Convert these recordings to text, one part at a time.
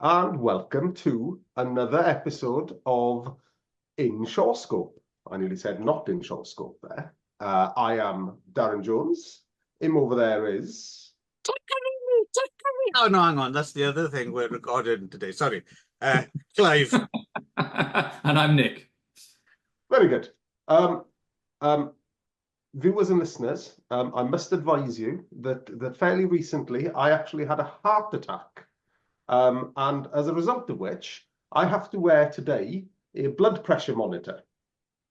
and welcome to another episode of In ShawScope. I nearly said not in ShawScope there. I am Darren Jones. Him over there is... Oh, no, hang on. That's the other thing we're recording today. Sorry. Clive. And I'm Nick. Very good. Viewers and listeners, I must advise you that fairly recently I actually had a heart attack. And as a result of which, I have to wear today a blood pressure monitor,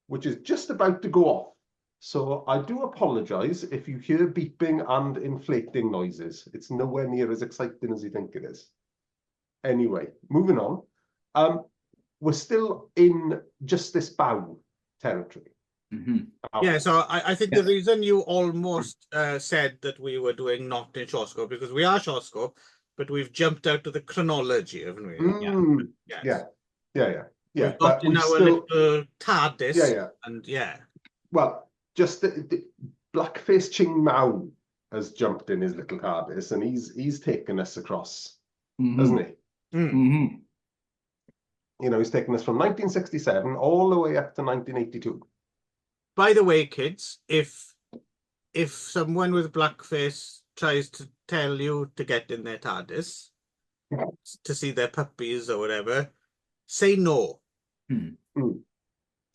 which is just about to go off. So I do apologise if you hear beeping and inflating noises. It's nowhere near as exciting as you think it is. Anyway, moving on. We're still in Justice Bow territory. Yeah, so I think the reason you almost said that we were doing not in ShawScope, because we are ShawScope, but we've jumped out of the chronology, haven't we? Yeah. We've got in our little TARDIS. And well, just the Blackface Ching Mao has jumped in his little TARDIS, and he's taken us across, hasn't he? You know, he's taken us from 1967 all the way up to 1982. By the way, kids, if someone with blackface tries to tell you to get in their TARDIS to see their puppies or whatever, say no. I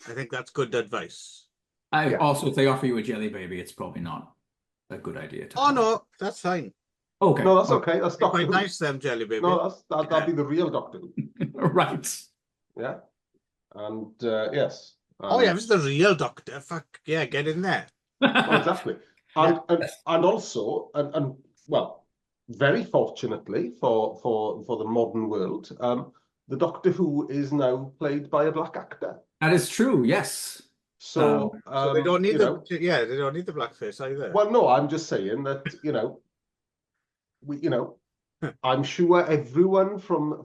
think that's good advice. Also, if they offer you a jelly baby, it's probably not a good idea. No, that's fine. Okay. No, that's okay. That's quite nice, them jelly baby. No, that'd be the real Doctor Who. Right. Yeah. And yes. If it's the real Doctor, fuck yeah, get in there. Well, exactly. And also, well, very fortunately for the modern world, the Doctor Who is now played by a black actor. That is true. Yes. So they don't need they don't need the blackface either. Well, no, I'm just saying that I'm sure everyone from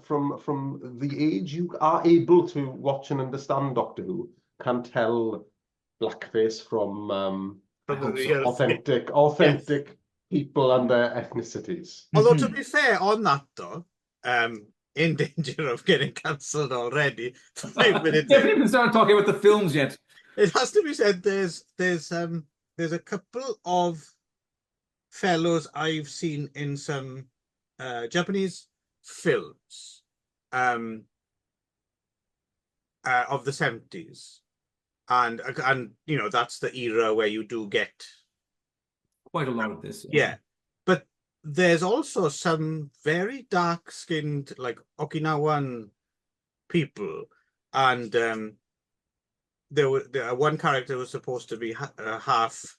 the age you are able to watch and understand Doctor Who can tell blackface from authentic people and their ethnicities. Although to be fair on that though, in danger of getting cancelled already. 5 minutes. We haven't even started talking about the films yet. It has to be said. There's a couple of fellows I've seen in some Japanese films of the 70s, and you know that's the era where you do get quite a lot of this. Yeah, but there's also some very dark-skinned, like Okinawan people, and there one character was supposed to be half,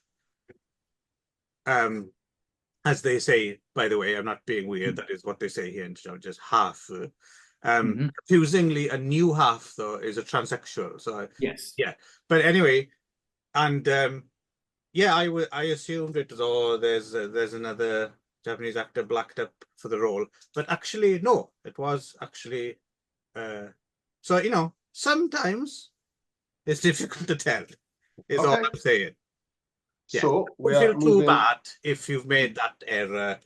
as they say, by the way, I'm not being weird, that is what they say here in China, just half. Confusingly, a new half, though, is a transsexual. So yes. Yeah. But anyway, and I assumed it was, there's another Japanese actor blacked up for the role. But actually, no, it was actually... so, you know, sometimes it's difficult to tell, is all I'm saying. Yeah. So don't feel too bad if you've made that error.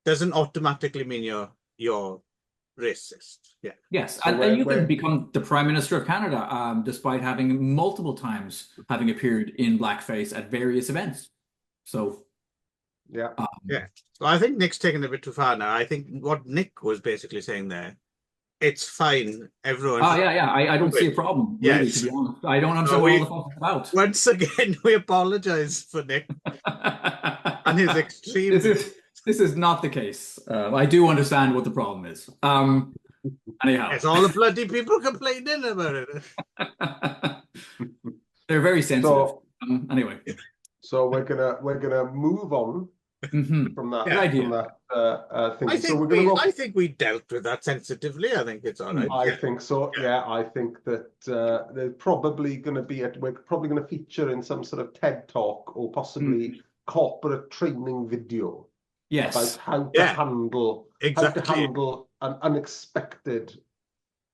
Doesn't automatically mean you're racist. Yeah. Yes, so and you can become the Prime Minister of Canada, despite having multiple times having appeared in blackface at various events. So yeah. So I think Nick's taken it a bit too far now. I think what Nick was basically saying there, it's fine. Everyone. I don't see a problem. Really, to be honest, I don't understand what all the fuss is about. Once again, we apologise for Nick and his extreme. This is not the case. I do understand what the problem is. Anyhow, it's all the bloody people complaining about it. They're very sensitive. Anyway, so we're gonna move on from that. Idea. From that thing. I think we dealt with that sensitively. I think it's all right. I think so. Yeah, I think that they're probably going to be we're probably going to feature in some sort of TED talk or possibly corporate training video. Yes. About how to handle an unexpected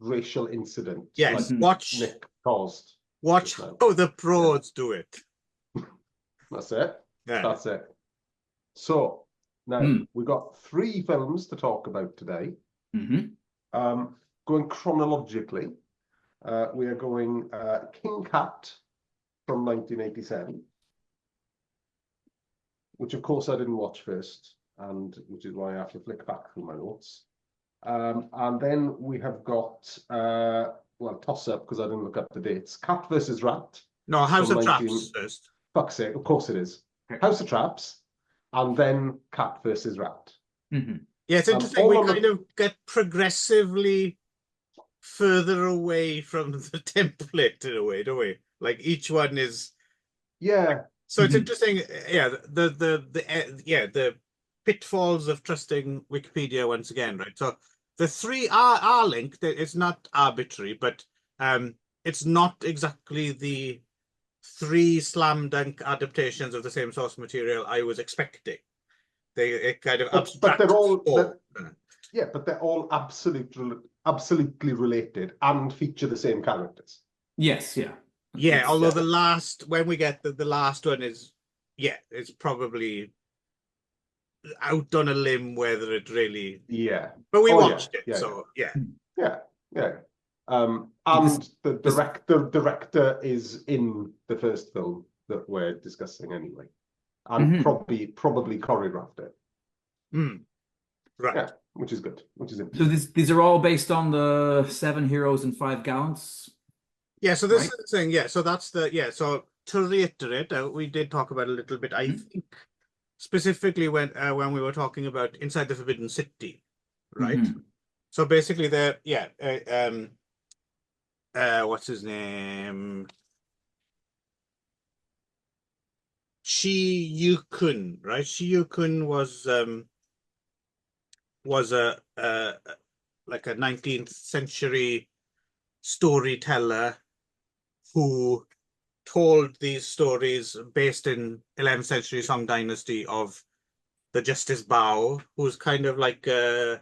racial incident. Yes. Like Watch Nick caused. Watch how the pros do it. That's it. Yeah. That's it. So now we've got 3 films to talk about today. Going chronologically, we are going King Cat from 1987, which of course I didn't watch first, and which is why I have to flick back through my notes. And then we have got, well, toss up because I didn't look up the dates. Cat versus Rat. No, House from of 19... Traps first. Fuck's sake, of course it is. House of Traps, and then Cat versus Rat. Mm-hmm. Yeah, it's interesting. We kind of get progressively further away from the template in a way, don't we? Like each one is. Yeah. So it's interesting. Yeah, the pitfalls of trusting Wikipedia once again, right? So the three are linked. It's not arbitrary, but it's not exactly the three slam dunk adaptations of the same source material I was expecting. They kind of abstract. But they're all absolutely related and feature the same characters. Yes, yeah. Yeah, although the last, when we get the last one is, yeah, it's probably out on a limb whether it really. Yeah. But we watched it, so yeah. Yeah. And the director is in the first film that we're discussing anyway, and probably choreographed it. Right. Yeah, which is good. Which is so these are all based on the 7 Heroes and 5 Gallants. Yeah. So this is the thing. Yeah. So that's So to reiterate, we did talk about it a little bit. I think specifically when we were talking about Inside the Forbidden City, right? So basically, what's his name? Shi Yu-kun, right? Shi Yu-kun was a like a 19th century storyteller who told these stories based in 11th century Song dynasty of the Justice Bao, who's kind of like there's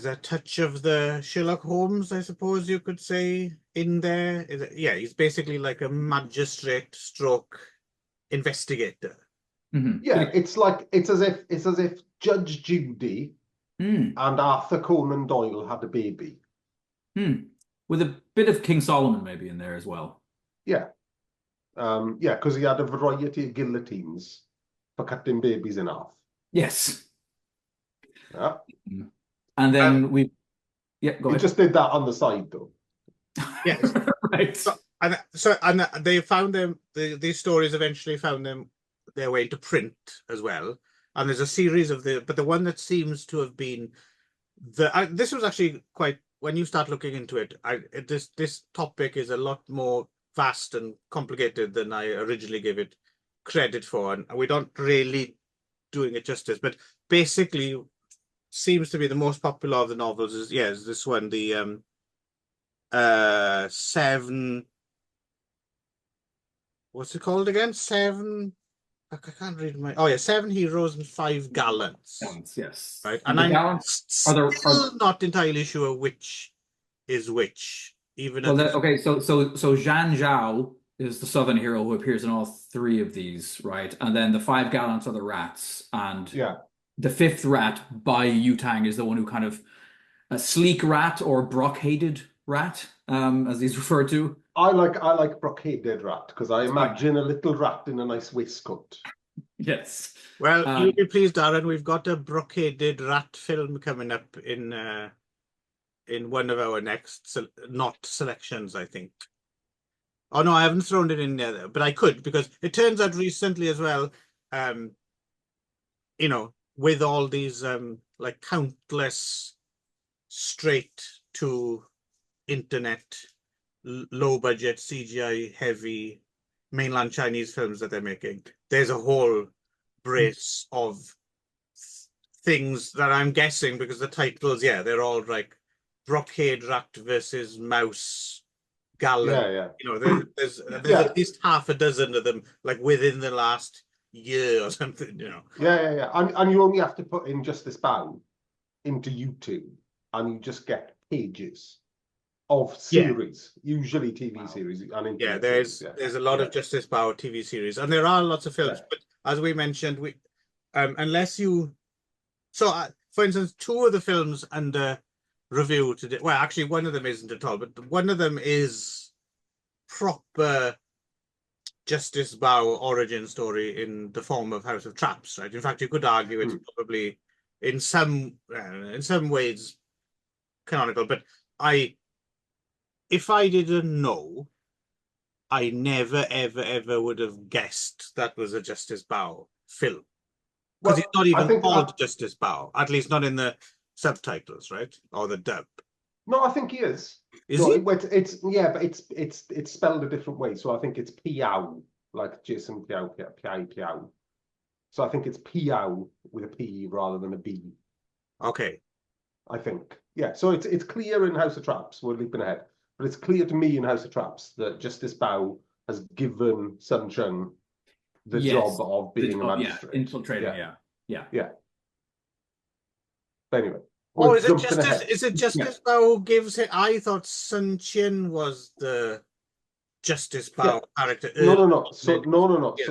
a touch of the Sherlock Holmes, I suppose you could say, in there. Yeah, he's basically like a magistrate stroke investigator. Yeah, it's as if Judge Judy and Arthur Conan Doyle had a baby. With a bit of King Solomon maybe in there as well. Yeah. Because he had a variety of guillotines for cutting babies in half. Yes. Yeah. And then go ahead. He just did that on the side though. Yes. Right. So they found them. These stories eventually found their way to print as well. And there's a series of but the one that seems to have been this was actually quite, when you start looking into it, this topic is a lot more vast and complicated than I originally gave it credit for, and we don't really doing it justice. But basically, seems to be the most popular of the novels is this one, the 7. What's it called again? 7. I can't read my. 7 Heroes and 5 Gallants. Yes. Right, and I'm still not entirely sure which is which. Even so Zhang Zhao is the Southern hero who appears in all 3 of these, right? And then the 5 Gallants are the rats, and the 5th rat by Yu Tang is the one who kind of a sleek rat or brocaded rat, as he's referred to. I like brocaded rat because I imagine a little rat in a nice waistcoat. Yes. Well, you'll be pleased, Darren. We've got a brocaded rat film coming up in one of our next selections, I think. Oh no, I haven't thrown it in there, but I could, because it turns out recently as well, with all these like countless straight to internet, low budget, CGI heavy mainland Chinese films that they're making, there's a whole brace of things that I'm guessing, because the titles, they're all like Brocade Rat versus Mouse Gallant. There's at least half a dozen of them, like within the last year or something. And you only have to put in Justice Bao into YouTube, and you just get pages of series, usually TV series. And there's a lot of Justice Bao TV series, and there are lots of films. But as we mentioned, unless you So, for instance, two of the films under review today. Well, actually, one of them isn't at all, but one of them is proper Justice Bow origin story in the form of House of Traps, right? In fact, you could argue it's probably in some ways canonical. But if I didn't know, I never ever would have guessed that was a Justice Bow film. Because it's not even called Justice Bow, at least not in the subtitles, right? Or the dub. No, I think he is. Is he? It's yeah, but it's spelled a different way. So I think it's Piao, like Jason Piao. So I think it's Piao with a P rather than a B. Okay. I think. Yeah. So it's clear in House of Traps. We're leaping ahead, but it's clear to me in House of Traps that Justice Bao has given Sun Chung the job of being a magistrate. Yeah, infiltrating. Yeah. But anyway. Oh, is it Justice Bao gives it? I thought Sun Chin was the Justice Bao character. No. So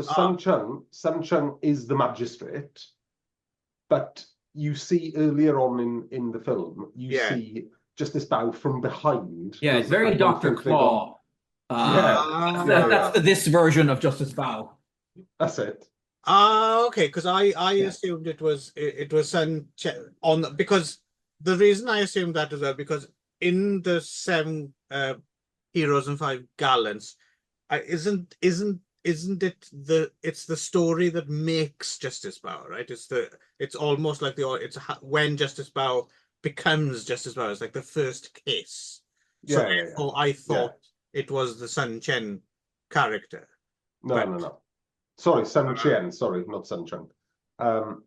Sun Chung is the magistrate, but you see earlier on in the film, you see Justice Bao from behind. Yeah, it's very Dr. Claw. That's this version of Justice Bao. That's it. Okay, because I assumed it was Sun Chen because the reason I assumed that as well, because in the 7 Heroes and 5 Gallants, isn't it it's the story that makes Justice Bao, right? It's almost like it's when Justice Bao becomes Justice Bao. It's like the first case. I thought it was the Sun Chen character. No. Sorry, Sun Chen. Sorry, not Sun Chung. But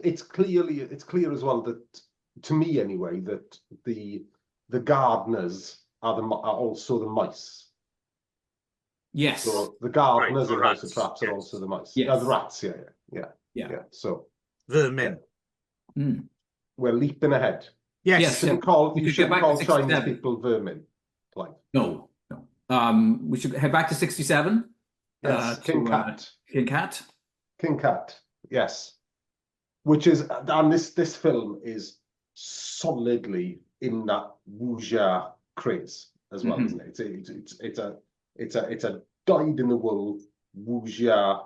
it's clear as well that, to me anyway, that the gardeners are also the mice. Yes. So the gardeners in House of Traps are also the mice. Yes. The rats. Yeah. So vermin. We're leaping ahead. Yes. You shouldn't call Chinese people vermin. Like. No. We should head back to 67. Yes, King Cat. King Cat. Yes. Which is, and this film is solidly in that wuxia craze as well, isn't it? It's a dyed in the wool wuxia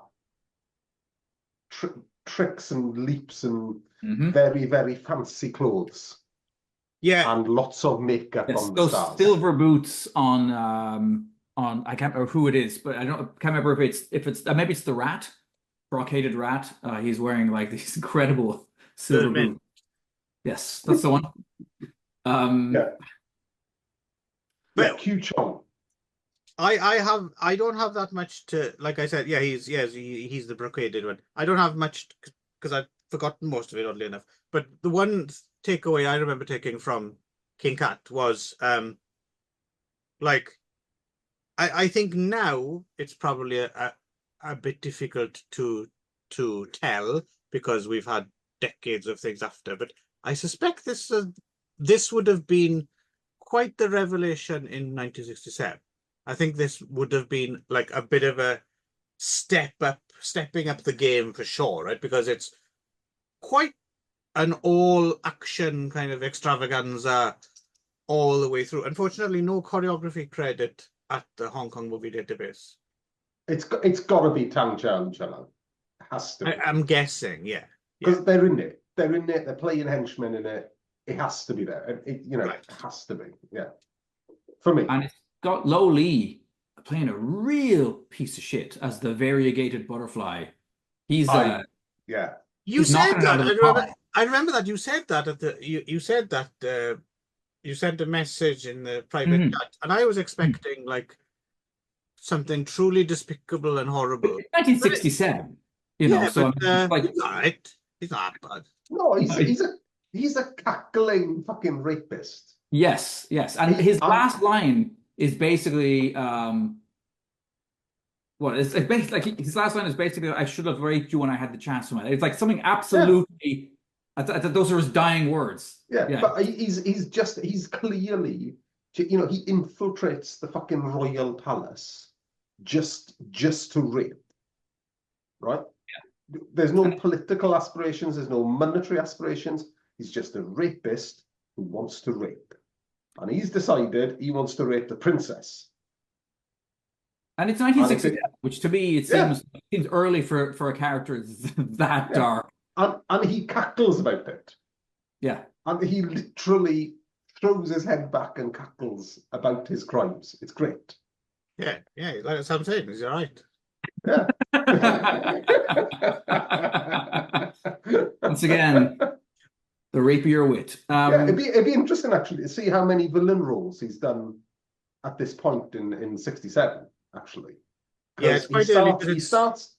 tricks and leaps and very, very fancy clothes. Yeah. And lots of makeup on the stars. Silver boots on I can't remember who it is, but I can't remember if it's maybe it's the rat, brocaded rat. He's wearing like these incredible silver boots. Yes, that's the one. But Q Chong. I don't have that much to, like I said, he's the brocaded one. I don't have much because I've forgotten most of it, oddly enough. But the one takeaway I remember taking from King Cat was I think now it's probably a bit difficult to tell because we've had decades of things after, but I suspect this would have been quite the revelation in 1967. I think this would have been like a bit of a stepping up the game for sure, right? Because it's quite an all-action kind of extravaganza all the way through. Unfortunately, no choreography credit at the Hong Kong Movie Database. It's got to be Tang Chow and Chelang. It has to be. I'm guessing, yeah. Because they're in it. They're playing henchmen in it. It has to be there. It has to be. Yeah. For me. And it's got Lo Lee playing a real piece of shit as the variegated butterfly. He's You said that. I remember that you said that at the you said that you sent a message in the private chat, and I was expecting like something truly despicable and horrible. 1967, So he's all right. He's not bad. No, he's a cackling fucking rapist. Yes, and his last line is basically it's basically like his last line is basically, "I should have raped you when I had the chance to." It's like something absolutely. I thought those are his dying words. Yeah, but he's clearly, he infiltrates the fucking royal palace just to rape, right? there's no political aspirations, there's no monetary aspirations. He's just a rapist who wants to rape. And he's decided he wants to rape the princess. And it's 1967, which to me it seems early for a character that dark. And he cackles about it. Yeah. And he literally throws his head back and cackles about his crimes. It's great. Yeah, like I'm saying, he's all right. Yeah. Once again, the rapier wit. Yeah, it'd be interesting actually to see how many villain roles he's done at this point in 67. Actually, yeah, it's quite early. He starts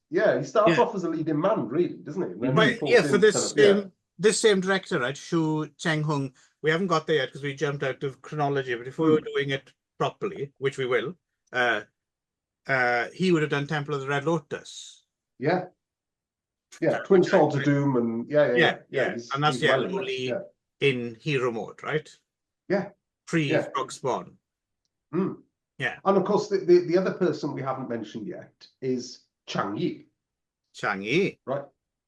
off as a leading man, really, doesn't he? Right, yeah, for this same director, right, Shu Cheng-hung. We haven't got there yet because we jumped out of chronology. But if we were doing it properly, which we will, he would have done Temple of the Red Lotus. Yeah. Twin Swords of Doom, and yeah. And that's only in hero mode, right? Yeah. Frog Spawn. Mm. Yeah. And of course, the other person we haven't mentioned yet is Chang Yi. Chang Yi. Right.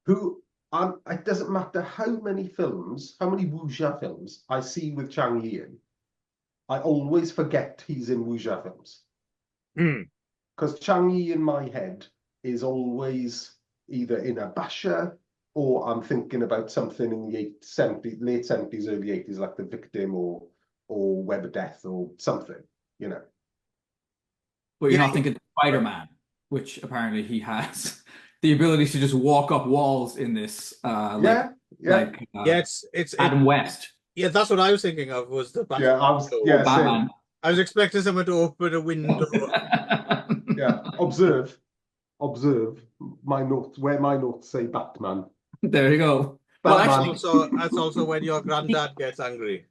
Who, it doesn't matter how many wuxia films I see with Chang Yi in, I always forget he's in wuxia films. Because Chang Yi in my head is always either in a basher or I'm thinking about something in the late 70s, early 80s, like The Victim or Web of Death or something, you know. But you're not thinking Spider-Man, which apparently he has the ability to just walk up walls in this. It's Adam West. Yeah, that's what I was thinking of. Was the Batman? Batman. I was expecting someone to open a window. Observe my notes. Where my notes say Batman. There you go. Batman. Well, that's also when your granddad gets angry.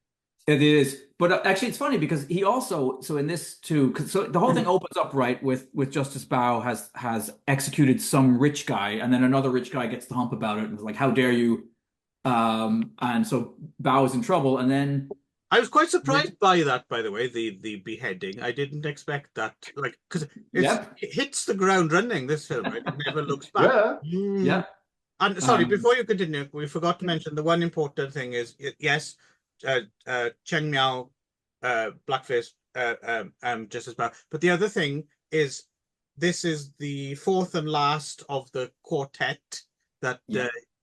It is, but actually, it's funny because he also in this too. So the whole thing opens up right with Justice Bao has executed some rich guy, and then another rich guy gets the hump about it and is like, "How dare you?" And so Bao is in trouble, and then I was quite surprised by that. By the way, the beheading. I didn't expect that, like, because it hits the ground running. This film, right? It never looks back. Yeah. And sorry, before you continue, we forgot to mention the one important thing is yes. Cheng Miao, Blackface, Justice Bao. But the other thing is, this is the fourth and last of the quartet that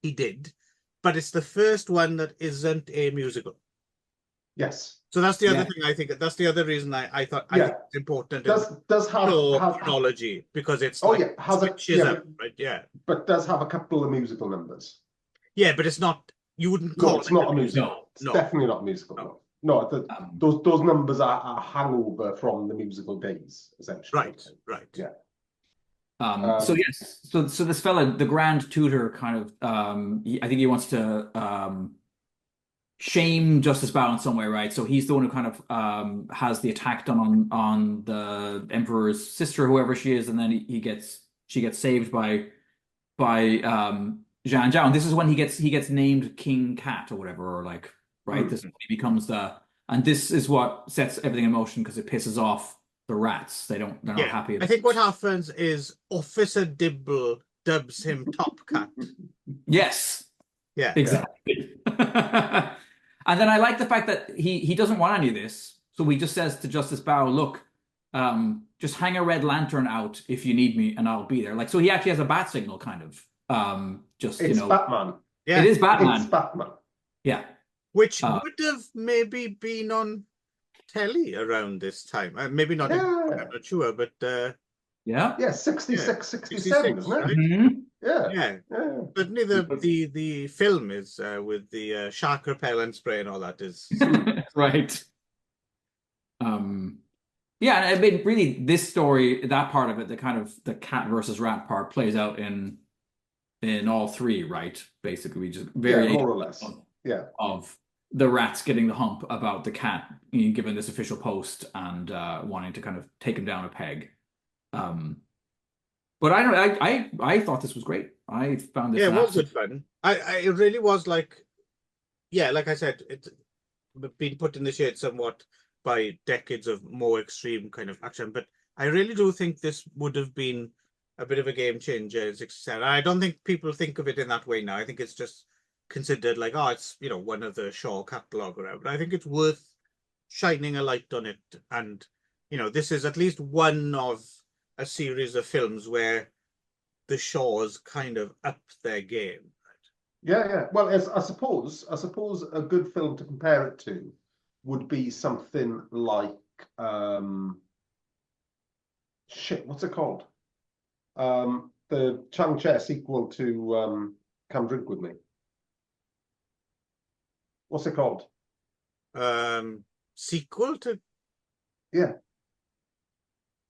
he did, but it's the first one that isn't a musical. Yes. So that's the other thing. I think that's the other reason I thought it's important. Does have chronology because it's but does have a couple of musical numbers. Yeah, but it's not. You wouldn't call it's not a musical. It's definitely not a musical. No, those numbers are a hangover from the musical days, essentially. Right. Yeah. So this fella, the Grand Tutor, kind of, I think he wants to shame Justice Bao in some way, right? So he's the one who kind of has the attack done on the Emperor's sister, whoever she is, and then she gets saved by Zhan Zhao, and this is when he gets named King Cat or whatever, or like, right? This he becomes and this is what sets everything in motion because it pisses off the rats. They're not happy. I think what happens is Officer Dibble dubs him Top Cat. Yes. Yeah. Exactly. And then I like the fact that he doesn't want any of this, so he just says to Justice Bao, "Look, just hang a red lantern out if you need me, and I'll be there." Like, so he actually has a bat signal, kind of. It's Batman. Yeah, it is Batman. It's Batman. Yeah, which would have maybe been on telly around this time. Maybe not. I'm not sure, but 66, 67, isn't it? Right? Mm-hmm. Yeah. But neither the film is with the shark repellent spray and all that is right. Yeah, and I mean, really, this story, that part of it, the kind of the cat versus rat part, plays out in all three, right? Basically, we just more or less. Of the rats getting the hump about the cat given this official post and wanting to kind of take him down a peg. But I thought this was great. I found this. Yeah, it was good fun. It really was like I said, it's been put in the shade somewhat by decades of more extreme kind of action. But I really do think this would have been a bit of a game changer in '67. I don't think people think of it in that way now. I think it's just considered like, oh, it's, you know, one of the Shaw catalogue or whatever. But I think it's worth shining a light on it. And, you know, this is at least one of a series of films where the Shaws kind of upped their game. Yeah, yeah. Well, I suppose a good film to compare it to would be something like shit, what's it called? The Chang Che sequel to Come Drink With Me. What's it called? Sequel to? Yeah.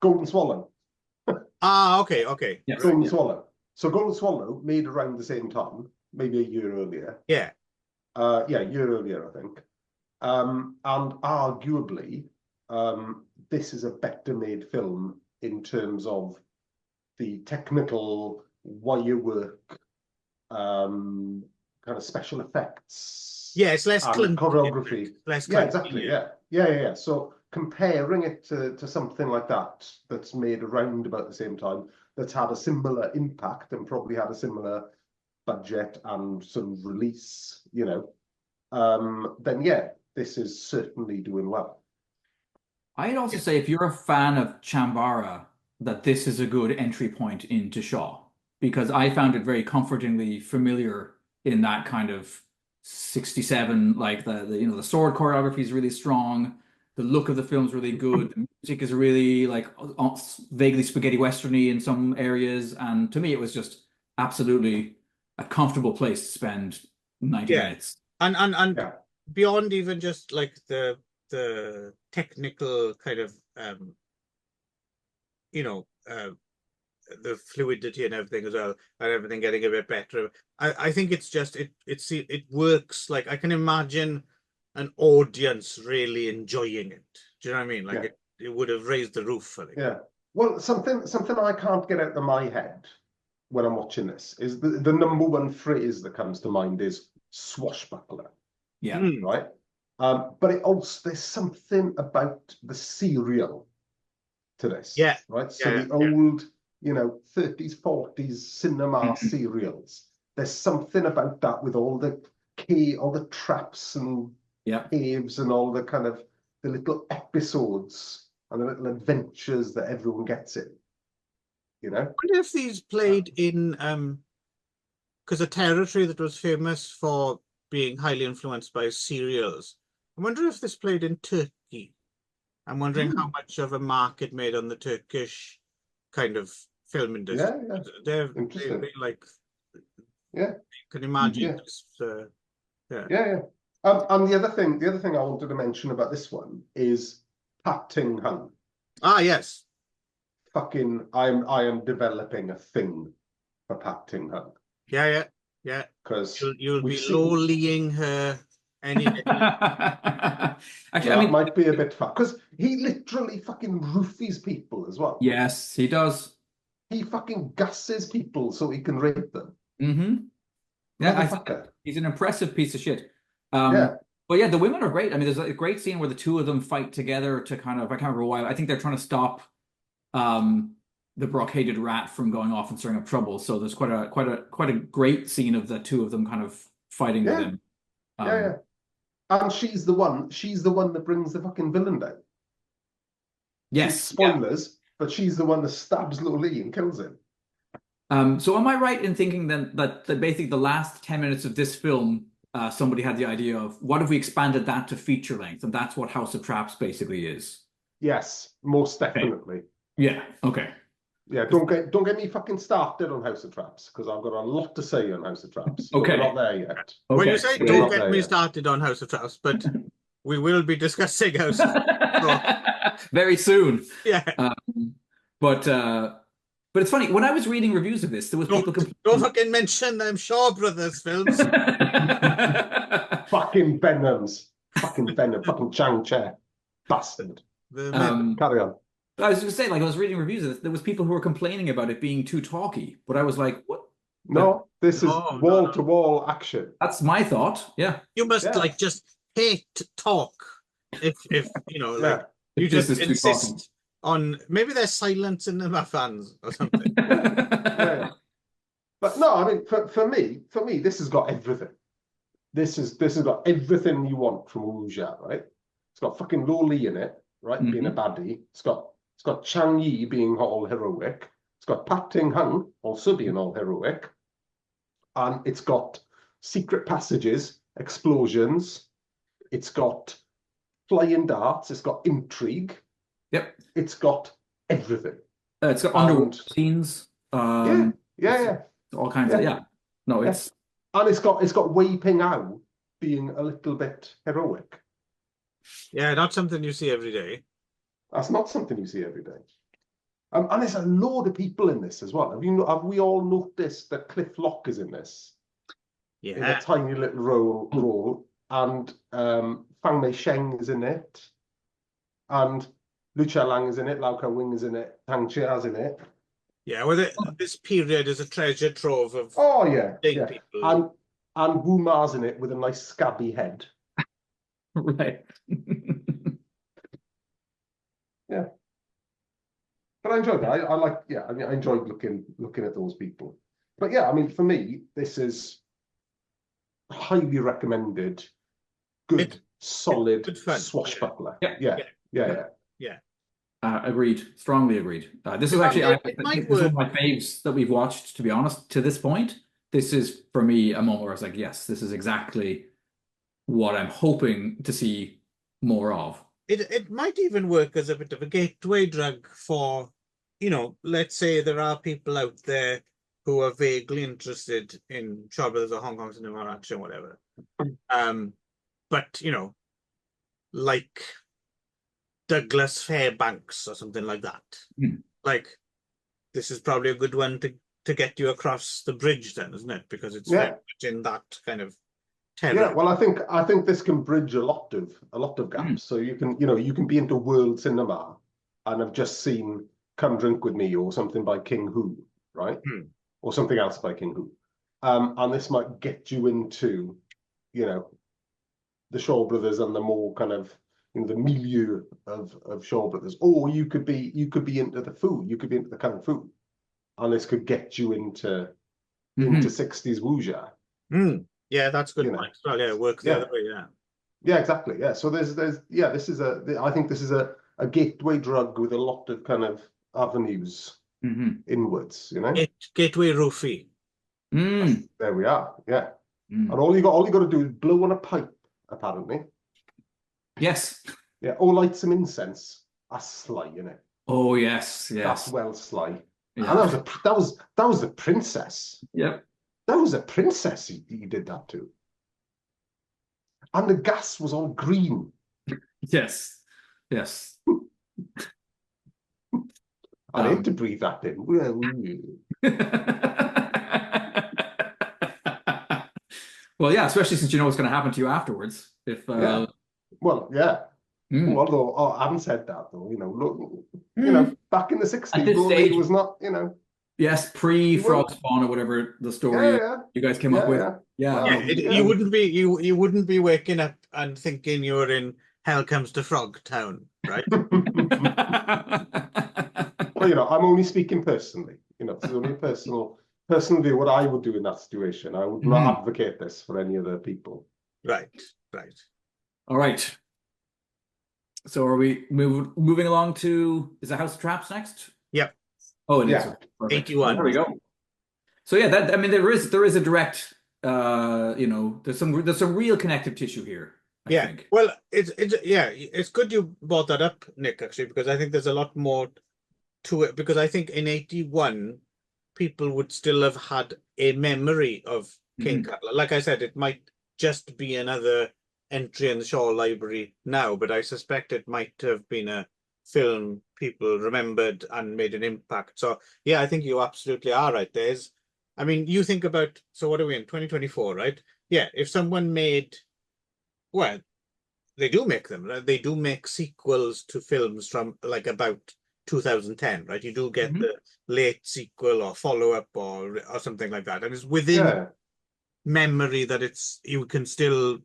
Golden Swallow. Okay, okay. Yes. Golden Yeah. Swallow. So Golden Swallow made around the same time, maybe a year earlier. Yeah. Yeah, a year earlier, I think. And arguably, this is a better made film in terms of the technical wire work, kind of special effects. Yeah, it's less clunky. Choreography. Less clunky, Yeah, exactly. Yeah. So comparing it to something like that that's made around about the same time, that's had a similar impact and probably had a similar budget and some release, you know, then yeah, this is certainly doing well. I'd also say if you're a fan of Chambara, that this is a good entry point into Shaw, because I found it very comfortingly familiar in that kind of 67, like the you know, the sword choreography is really strong, the look of the film's really good, the music is really like vaguely spaghetti westerny in some areas, and to me it was just absolutely a comfortable place to spend 90 minutes. And Yeah. beyond even just like the technical kind of you know, the fluidity and everything as well, and everything getting a bit better. I think it's just it works. Like, I can imagine an audience really enjoying it. Do you know what I mean? Like, it would have raised the roof, I think. Yeah. Well, something I can't get out of my head when I'm watching this is the number one phrase that comes to mind is swashbuckler. Yeah. Right. But it also, there's something about the serial to this. Yeah. Right. So the old, you know, 30s, 40s cinema serials. There's something about that with all the traps and caves and all the kind of the little episodes and the little adventures that everyone gets in. You know? I wonder if these played in because a territory that was famous for being highly influenced by serials. I wonder if this played in Turkey. I'm wondering how much of a mark it made on the Turkish kind of film industry. Yeah. They like, yeah. You can imagine this. Yeah. And the other thing I wanted to mention about this one is Pat Ting Hung. Ah, yes. Fucking, I am developing a thing for Pat Ting Hung. Yeah. Because you'll be lollying her any day. Actually, that I mean, might be a bit far because he literally fucking roofies people as well. Yes, he does. He fucking gusses people so he can rape them. Mm-hmm. Yeah, he's an impressive piece of shit. But yeah, the women are great. I mean, there's a great scene where the two of them fight together to kind of, I can't remember why. I think they're trying to stop the brocaded rat from going off and stirring up trouble. So there's quite a great scene of the two of them kind of fighting with him. Yeah. And she's the one that brings the fucking villain down. Yes. Spoilers, but she's the one that stabs little Lee and kills him. So am I right in thinking then that basically the last 10 minutes of this film, somebody had the idea of what if we expanded that to feature length, and that's what House of Traps basically is? Yes, most definitely. Okay. Yeah. Okay. Yeah, don't get me fucking started on House of Traps because I've got a lot to say on House of Traps. Okay, we're not there yet. Okay. When you say don't get me started on House of Traps, but we will be discussing House of Traps very soon. Yeah. But it's funny, when I was reading reviews of this, there was people don't fucking mention them Shaw Brothers films. Fucking Venoms. Fucking Venom. Fucking Chang Che. Bastard. Carry on. I was going to say, like, I was reading reviews of this, there was people who were complaining about it being too talky, but I was like, what? No, this is wall-to-wall action. That's my thought, yeah. You must, like, just hate talk. If you know, like, you just insist on maybe they're silent cinema fans or something. Yeah. But no, I mean, for me, this has got everything. This has got everything you want from Wu Jia, right? It's got fucking Lo Li in it, right? Being a baddie. It's got Chang Yi being all heroic. It's got Pat Ting Hung also being all heroic. And it's got secret passages, explosions. It's got flying darts. It's got intrigue. Yep. It's got everything. It's got underwater scenes. Yeah. All kinds of No, it's and it's got Wei Ping Ao being a little bit heroic. Yeah, not something you see every day. That's not something you see every day. And there's a load of people in this as well. Have we all noticed that Cliff Lock is in this? Yeah. In a tiny little role. And Fang Mei Sheng is in it. And Lu Chia Lang is in it. Lau Ka Wing is in it. Tang Chia's in it. Yeah, well, this period is a treasure trove of people. And Wu Ma's in it with a nice scabby head. Right. Yeah. But I enjoyed that. I enjoyed looking at those people. But yeah, I mean, for me, this is highly recommended, solid good fun. swashbuckler. Yeah. Agreed. Strongly agreed. This is actually this is one of my faves that we've watched, to be honest, to this point. This is, for me, a moment where I was like, yes, this is exactly what I'm hoping to see more of. It might even work as a bit of a gateway drug for, let's say there are people out there who are vaguely interested in Shaw Brothers or Hong Kong cinema or action, whatever. But, like Douglas Fairbanks or something like that. Like, this is probably a good one to get you across the bridge then, isn't it? Because it's very much in that kind of terror. Yeah, well, I think this can bridge a lot of gaps. So you can be into world cinema and have just seen Come Drink With Me or something by King Hu, right? Or something else by King Hu. And this might get you into, the Shaw Brothers and the more kind of the milieu of Shaw Brothers. Or you could be into the Fu, you could be into the Kung Fu. And this could get you into 60s wuxia. Yeah, that's good point. Well, yeah, work the other way, Yeah, exactly. Yeah. So this is I think this is a gateway drug with a lot of kind of avenues inwards, Gateway roofie. There we are. Yeah. And all you got to do is blow on a pipe, apparently. Yes. Yeah, or light some incense. That's sly, innit? Oh yes. That's well sly. Yeah. And that was the princess. Yep. That was a princess he did that to. And the gas was all green. Yes. I hate to breathe that in. Well, yeah, especially since you know what's going to happen to you afterwards. Well, yeah. Although I haven't said that though. Look, back in the 60s, it was not. Yes, pre-Frog Spawn or whatever the story you guys came up with. You wouldn't be waking up and thinking you're in Hell Comes to Frog Town, right? Well, I'm only speaking personally. It's only a personal view. What I would do in that situation, I would not advocate this for any other people. Right. All right. So are we moving along to? Is the House of Traps next? Yep. Oh, it is. 81. There we go. So yeah, there is a direct. There's some real connective tissue here. I think. Well, it's good you brought that up, Nick, actually, because I think there's a lot more to it. Because I think in 81, people would still have had a memory of King Cutler. Like I said, it might just be another entry in the Shaw Library now, but I suspect it might have been a film people remembered and made an impact. So yeah, I think you absolutely are right. You think about, so what are we in 2024, right? Yeah, if someone made, well, they do make them, right? They do make sequels to films from like about 2010, right? You do get the late sequel or follow-up or something like that, and it's within memory that you can still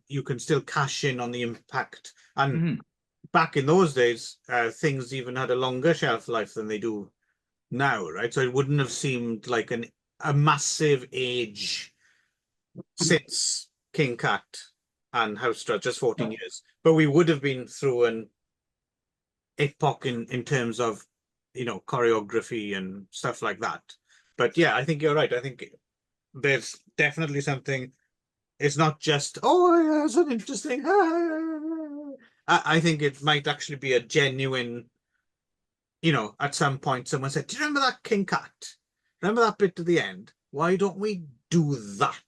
cash in on the impact. And back in those days, things even had a longer shelf life than they do now, right? So it wouldn't have seemed like a massive age since King Cat and House Trust, just 14 years. But we would have been through an epoch in terms of, choreography and stuff like that. But yeah, I think you're right. I think there's definitely something. It's not just, oh, yeah, it's an interesting. I think it might actually be a genuine, at some point someone said, do you remember that King Cat? Remember that bit to the end? Why don't we do that?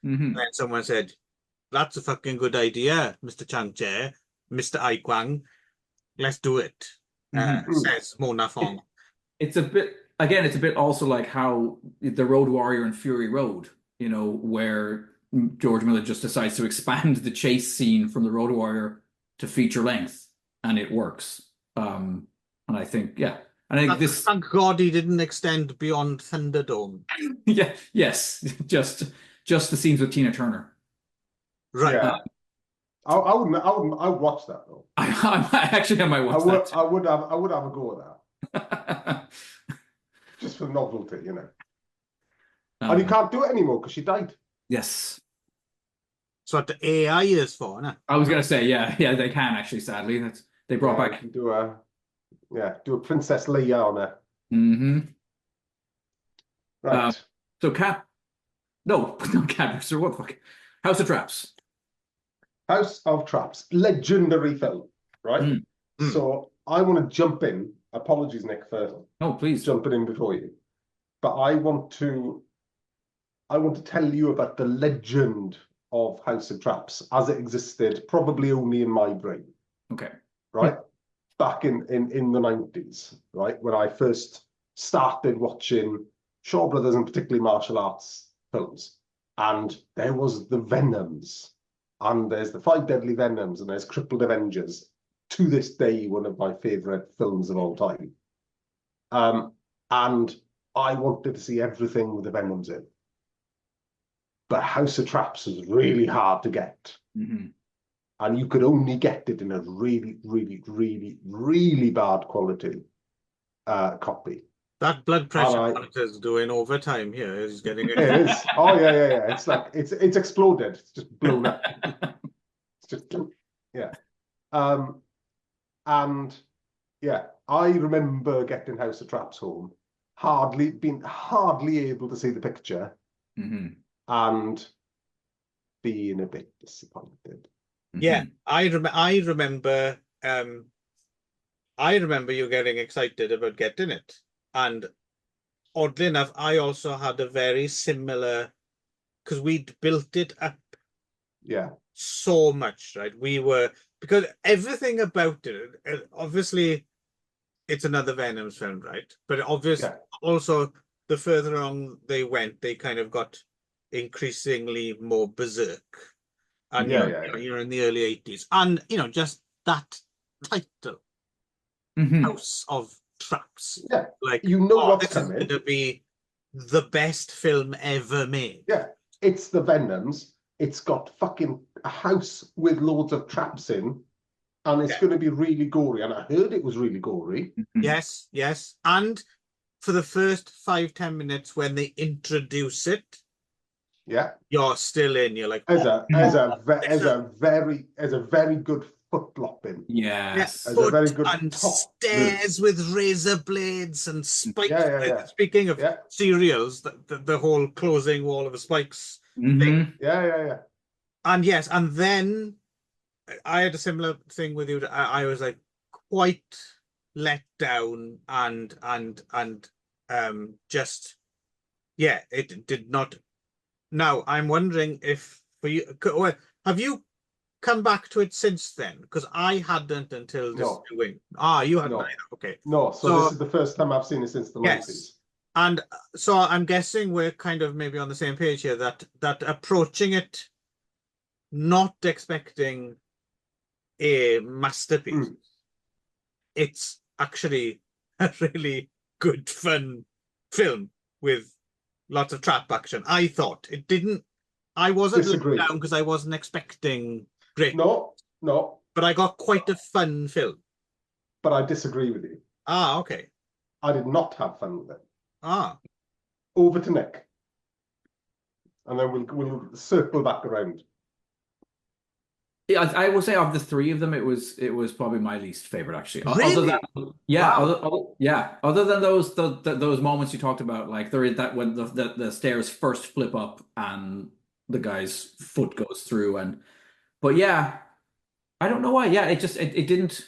And then someone said, that's a fucking good idea, Mr. Changche, Mr. Aikwang. Let's do it. Says Mona Fong. It's a bit also like how the Road Warrior and Fury Road, where George Miller just decides to expand the chase scene from the Road Warrior to feature length, and it works. And I think, this. Thank God he didn't extend beyond Thunderdome. Yeah, yes, just the scenes with Tina Turner. Right. Yeah. I would watch that though. I might watch that. I would have a go at that. Just for novelty, And you can't do it anymore because she died. Yes. So what the AI is for, no? I was gonna say, yeah, they can actually. Sadly, they brought back. Do a Princess Leia on her. Mm-hmm. Right. So Cat Rooster, what the fuck? House of Traps. House of Traps, legendary film, right? So I want to jump in. Apologies, Nick, for please jumping in before you. But I want to tell you about the legend of House of Traps as it existed, probably only in my brain. Okay. Right? Back in the 90s, right? When I first started watching Shaw Brothers and particularly martial arts films. And there was the Venoms. And there's the Five Deadly Venoms and there's Crippled Avengers. To this day, one of my favourite films of all time. And I wanted to see everything with the Venoms in. But House of Traps was really hard to get. And you could only get it in a really, really, really, really bad quality copy. That blood pressure monitor's doing overtime here. He's getting it. It is. Oh yeah. It's like it's exploded. It's just blown up. It's just yeah. And yeah, I remember getting House of Traps home, hardly able to see the picture, and being a bit disappointed. Yeah, I remember. I remember you getting excited about getting it. And oddly enough, I also had a very similar, because we'd built it up so much, right? Because everything about it, obviously, it's another Venom's film, right? But obviously, also, the further on they went, they kind of got increasingly more berserk. And you're in the early 80s. And, just that title, House of Traps. Yeah, like what's this coming. is going to be the best film ever made. Yeah, it's the Venoms. It's got fucking a house with loads of traps in, and it's going to be really gory. And I heard it was really gory. Yes. And for the first 5-10 minutes when they introduce it, you're still in. You're like, as a very good foot lopping. Yes. As a very good and stairs with razor blades and spikes. Yeah. Speaking of serials, the whole closing wall of the spikes thing. Yeah. And yes, and then I had a similar thing with you. I was like quite let down and just it did not. Now I'm wondering if for you, have you come back to it since then? Because I hadn't until this viewing. You hadn't either. Okay. No, so this is the first time I've seen it since the 90s. And so I'm guessing we're kind of maybe on the same page here, that approaching it not expecting a masterpiece. It's actually a really good, fun film with lots of trap action. I thought it didn't. I wasn't let down because I wasn't expecting great. No. but I got quite a fun film. But I disagree with you. Ah, okay. I did not have fun with it. Ah, Over to Nick, and then we'll circle back around. Yeah, I will say of the three of them, it was probably my least favorite actually. Really? Other than those moments you talked about, like there is that when the stairs first flip up and the guy's foot goes through, but yeah, I don't know why. Yeah, it didn't.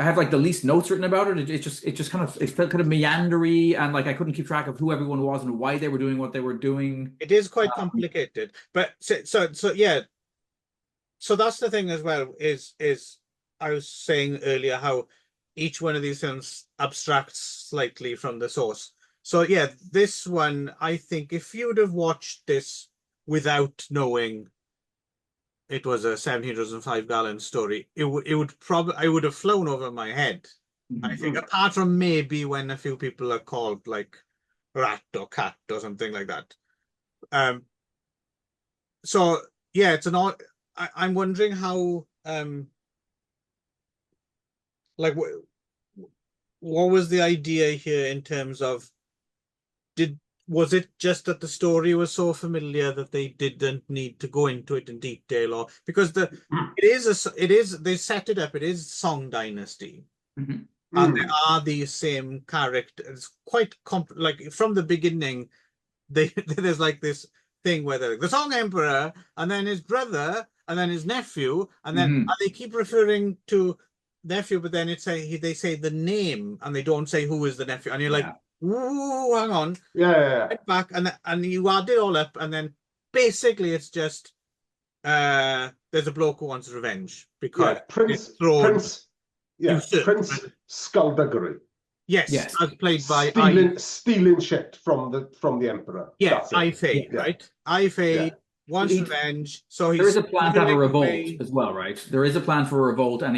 I have like the least notes written about it. It just kind of felt kind of meandery, and like I couldn't keep track of who everyone was and why they were doing what they were doing. it is quite complicated, but so yeah. So that's the thing as well, is I was saying earlier how each one of these films abstracts slightly from the source. So yeah, this one, I think if you'd have watched this without knowing it was a 705-gallon story, it would probably, I would have flown over my head. I think, apart from maybe when a few people are called like rat or cat or something like that. So yeah, it's an odd. I'm wondering how like what was the idea here in terms of was it just that the story was so familiar that they didn't need to go into it in detail, or because it is they set it up, it is Song Dynasty, and there are these same characters, quite like from the beginning there's like this thing where the Song Emperor and then his brother and then his nephew, and then and they keep referring to nephew, but then they say the name and they don't say who is the nephew, and you're like, ooh, hang on, right back, and you add it all up, and then basically it's just there's a bloke who wants revenge because Prince Skullduggery. Yes, as played by stealing shit from the Emperor. Yeah, Fei, right? Fei wants revenge, so there is a plan to have a revolt as well, right? There is a plan for a revolt, and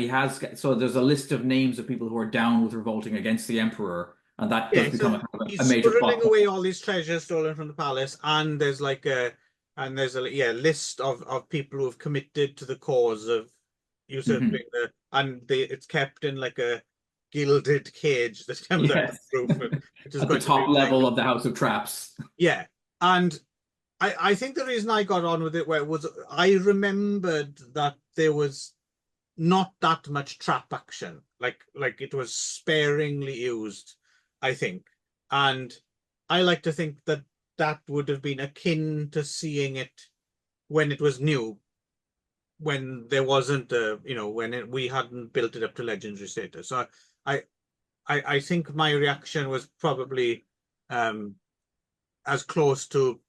so there's a list of names of people who are down with revolting against the Emperor, and that does become a major plot. He's away all these treasures stolen from the palace, and there's like a list of people who have committed to the cause of usurping it's kept in like a gilded cage that comes out of the roof, which is at the top level of the House of Traps. Yeah, and I think the reason I got on with it was I remembered that there was not that much trap action, like it was sparingly used, I think, and I like to think that would have been akin to seeing it when it was new, when there wasn't we hadn't built it up to legendary status. So I think my reaction was probably as close to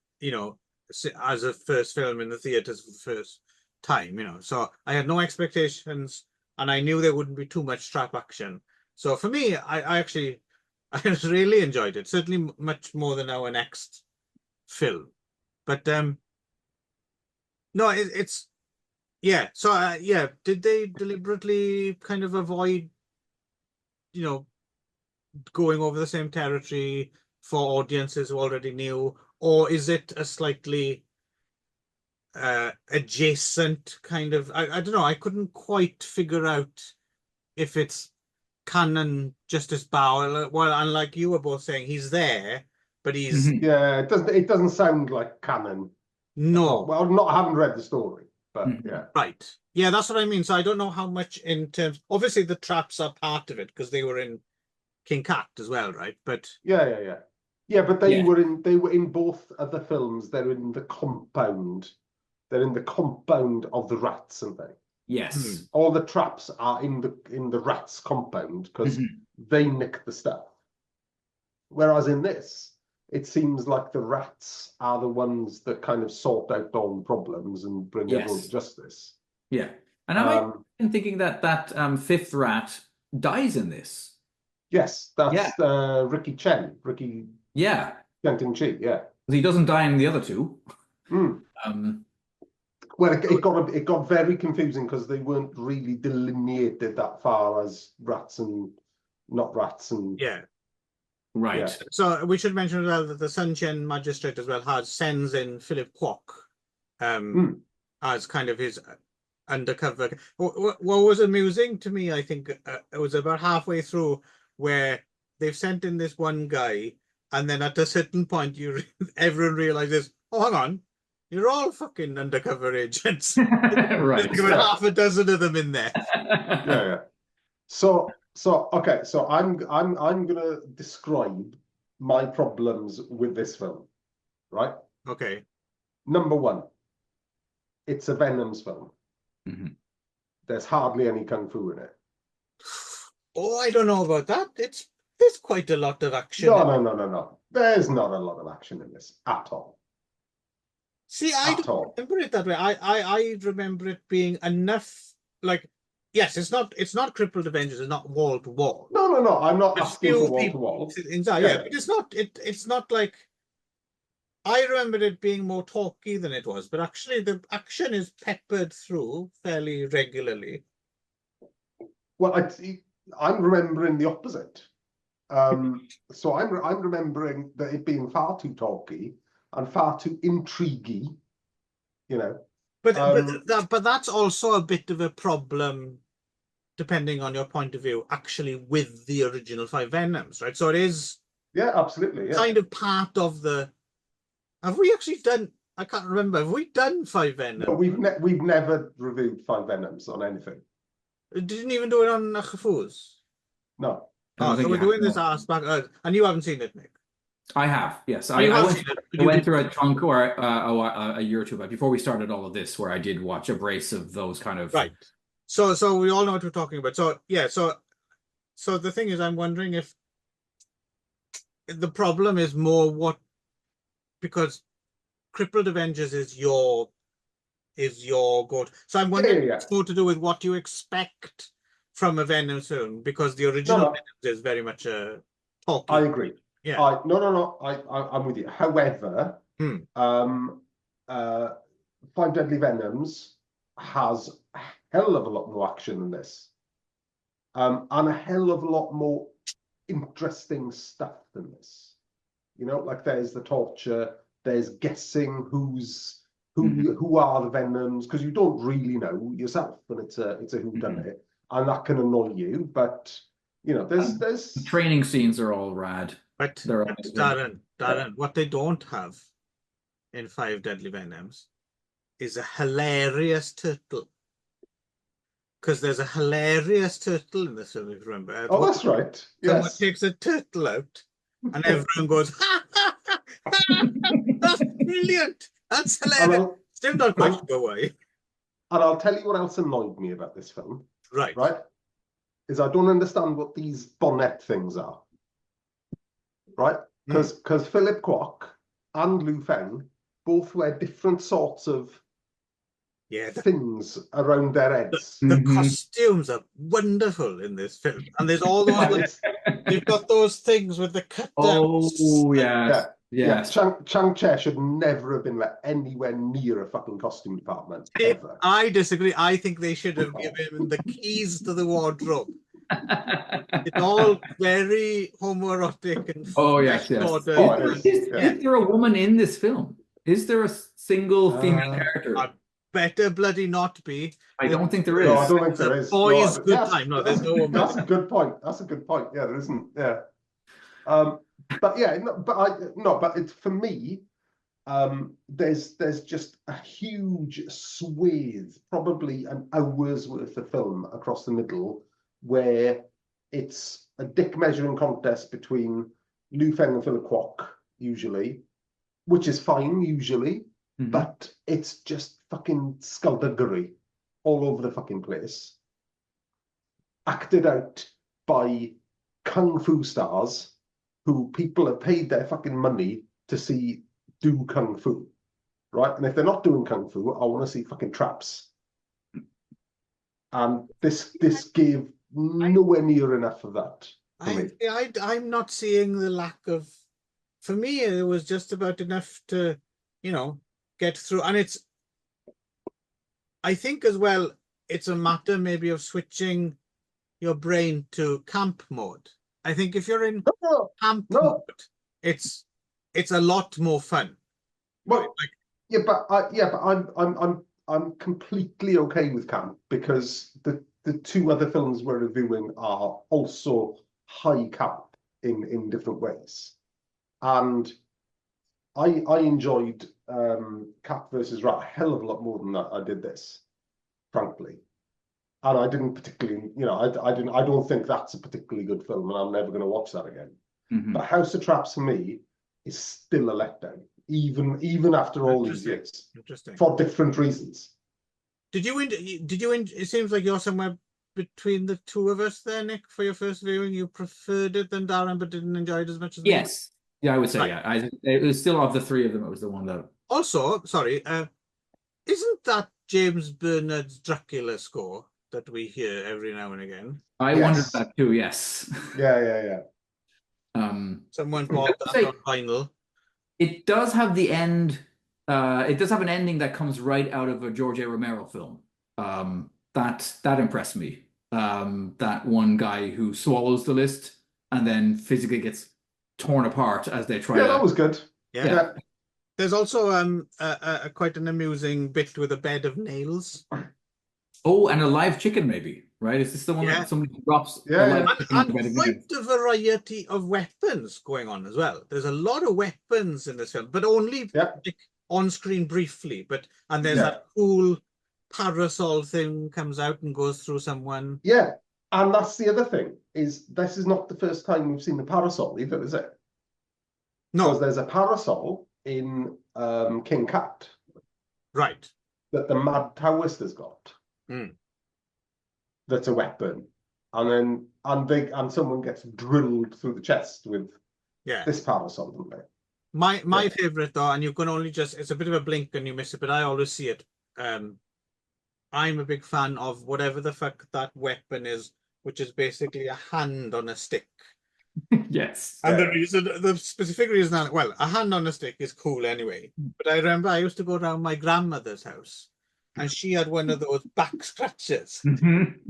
as a first film in the theaters for the first time, so I had no expectations, and I knew there wouldn't be too much trap action. So for me, I really enjoyed it, certainly much more than our next film. But no, it's yeah. So did they deliberately kind of avoid going over the same territory for audiences who already knew, or is it a slightly adjacent kind of, I don't know, I couldn't quite figure out if it's canon Justice Bower. Well, and like you were both saying, he's there, but he's it doesn't sound like canon. No. Well, I haven't read the story, but right, that's what I mean. So I don't know how much in terms, obviously the traps are part of it because they were in King Cat as well, right? But but they were in both of the films. They're in the compound. They're in the compound of the rats, aren't they? Yes. All the traps are in the rats' compound because they nick the stuff. Whereas in this, it seems like the rats are the ones that kind of sort out all the problems and bring everyone to justice. Yeah, and I'm thinking that fifth rat dies in this. Yes, that's Ricky Chen. Ricky. Yeah. Chen. Yeah. He doesn't die in the other two. Well, it got very confusing because they weren't really delineated that far as rats and not rats and right. Yeah. So we should mention as well that the Sun Chen magistrate as well sends in Philip Kwok as kind of his undercover. What was amusing to me, I think, it was about halfway through where they've sent in this one guy, and then at a certain point, everyone realizes, oh, hang on, you're all fucking undercover agents. Right. There's about half a dozen of them in there. Yeah. So okay. So I'm gonna describe my problems with this film, right? Okay. Number one, it's a Venom's film. There's hardly any kung fu in it. Oh, I don't know about that. There's quite a lot of action. No. There's not a lot of action in this at all. See, I don't remember it that way. I remember it being enough. Like, yes, it's not Crippled Avengers. It's not wall to wall. No. I'm not asking for wall to wall. Yeah, but it's not like. I remember it being more talky than it was, but actually the action is peppered through fairly regularly. Well, I'm remembering the opposite. So I'm remembering that it being far too talky and far too intriguey, you know. But that's also a bit of a problem, depending on your point of view, actually with the original 5 Venoms, right? So it is. Yeah, absolutely. Yeah. Kind of part of the. Have we actually done? I can't remember. Have we done 5 Venoms? No, we've never reviewed 5 Venoms on anything. Didn't even do it on Nachafuz. No. Oh, so we're doing this ass back, and you haven't seen it, Nick. I have, yes. I went through a chunk or a year or two back before we started all of this, where I did watch a brace of those kind of. Right. So we all know what we're talking about. So yeah. So the thing is, I'm wondering if the problem is more because Crippled Avengers is your go-to. So I'm wondering if it's more to do with what you expect from a Venom film, because the original Venom is very much a talky. I agree. Yeah. No. I'm with you. However, 5 Deadly Venoms has a hell of a lot more action than this, and a hell of a lot more interesting stuff than this. You know, like there's the torture, there's guessing who are the Venoms, because you don't really know yourself, and it's a whodunit, and that can annoy you. But you know, there's the training scenes are all rad. But Darren, what they don't have in 5 Deadly Venoms is a hilarious turtle. Because there's a hilarious turtle in this film, if you remember. Oh, that's right. Someone takes a turtle out, and everyone goes, ha, ha, ha, ha, that's brilliant. That's hilarious. Still not quite sure why. And I'll tell you what else annoyed me about this film. Right. Is I don't understand what these bonnet things are. Right? Because Philip Kwok and Lu Feng both wear different sorts of things around their heads. The costumes are wonderful in this film, and there's all those. You've got those things with the cut downs. Oh yeah. Chang Che should never have been let anywhere near a fucking costume department ever. I disagree. I think they should have given him the keys to the wardrobe. It's all very homoerotic and yes. Is there a woman in this film? Is there a single female character? Better bloody not be. I don't think there is. No, I don't think there is. Boys, good time. No, there's no woman. That's a good point. Yeah, there isn't. Yeah. But yeah, but it's for me. There's just a huge swathe, probably an hour's worth of film across the middle, where it's a dick measuring contest between Lu Feng and Philip Kwok, usually, which is fine usually. But it's just fucking skullduggery all over the fucking place. Acted out by kung fu stars who people have paid their fucking money to see do kung fu, right? And if they're not doing kung fu, I want to see fucking traps. And this gave nowhere near enough of that for me. I'm not seeing the lack of. For me, it was just about enough to, get through. And I think as well, it's a matter maybe of switching your brain to camp mode. I think if you're in camp mode, it's a lot more fun. Well, right? I'm I'm completely okay with camp because the two other films we're reviewing are also high camp in different ways, and I enjoyed Cat versus Rat a hell of a lot more than that I did this, frankly. And I didn't particularly, I don't think that's a particularly good film, and I'm never going to watch that again. But House of Traps for me is still a letdown, even after all these years. Interesting. For different reasons. Did you? It seems like you're somewhere between the two of us there, Nick. For your first viewing, you preferred it than Darren, but didn't enjoy it as much as me. Yes. Yeah, I would say right. It was still, of the three of them, it was the one that. Also, sorry, isn't that James Bernard's Dracula score that we hear every now and again? I wondered that too. Yes. Yeah. Someone bought that on vinyl. It does have the end. It does have an ending that comes right out of a George A. Romero film. That impressed me. That one guy who swallows the list and then physically gets torn apart as they try. Yeah, that was good. Yeah. There's also quite an amusing bit with a bed of nails. Oh, and a live chicken, maybe, right? Is this the one that somebody drops? And quite a variety of weapons going on as well. There's a lot of weapons in this film, but only like, on screen briefly. And there's that cool parasol thing comes out and goes through someone. Yeah, and that's the other thing, is this is not the first time we've seen the parasol either, is it? No. Because there's a parasol in King Cat. Right. That the Mad Taoist has got. That's a weapon. And someone gets drilled through the chest with this parasol, don't they? My favourite though, and you can only it's a bit of a blink and you miss it, but I always see it. I'm a big fan of whatever the fuck that weapon is, which is basically a hand on a stick. Yes. And the specific reason, a hand on a stick is cool anyway. But I remember I used to go around my grandmother's house, and she had one of those back scratchers. Hand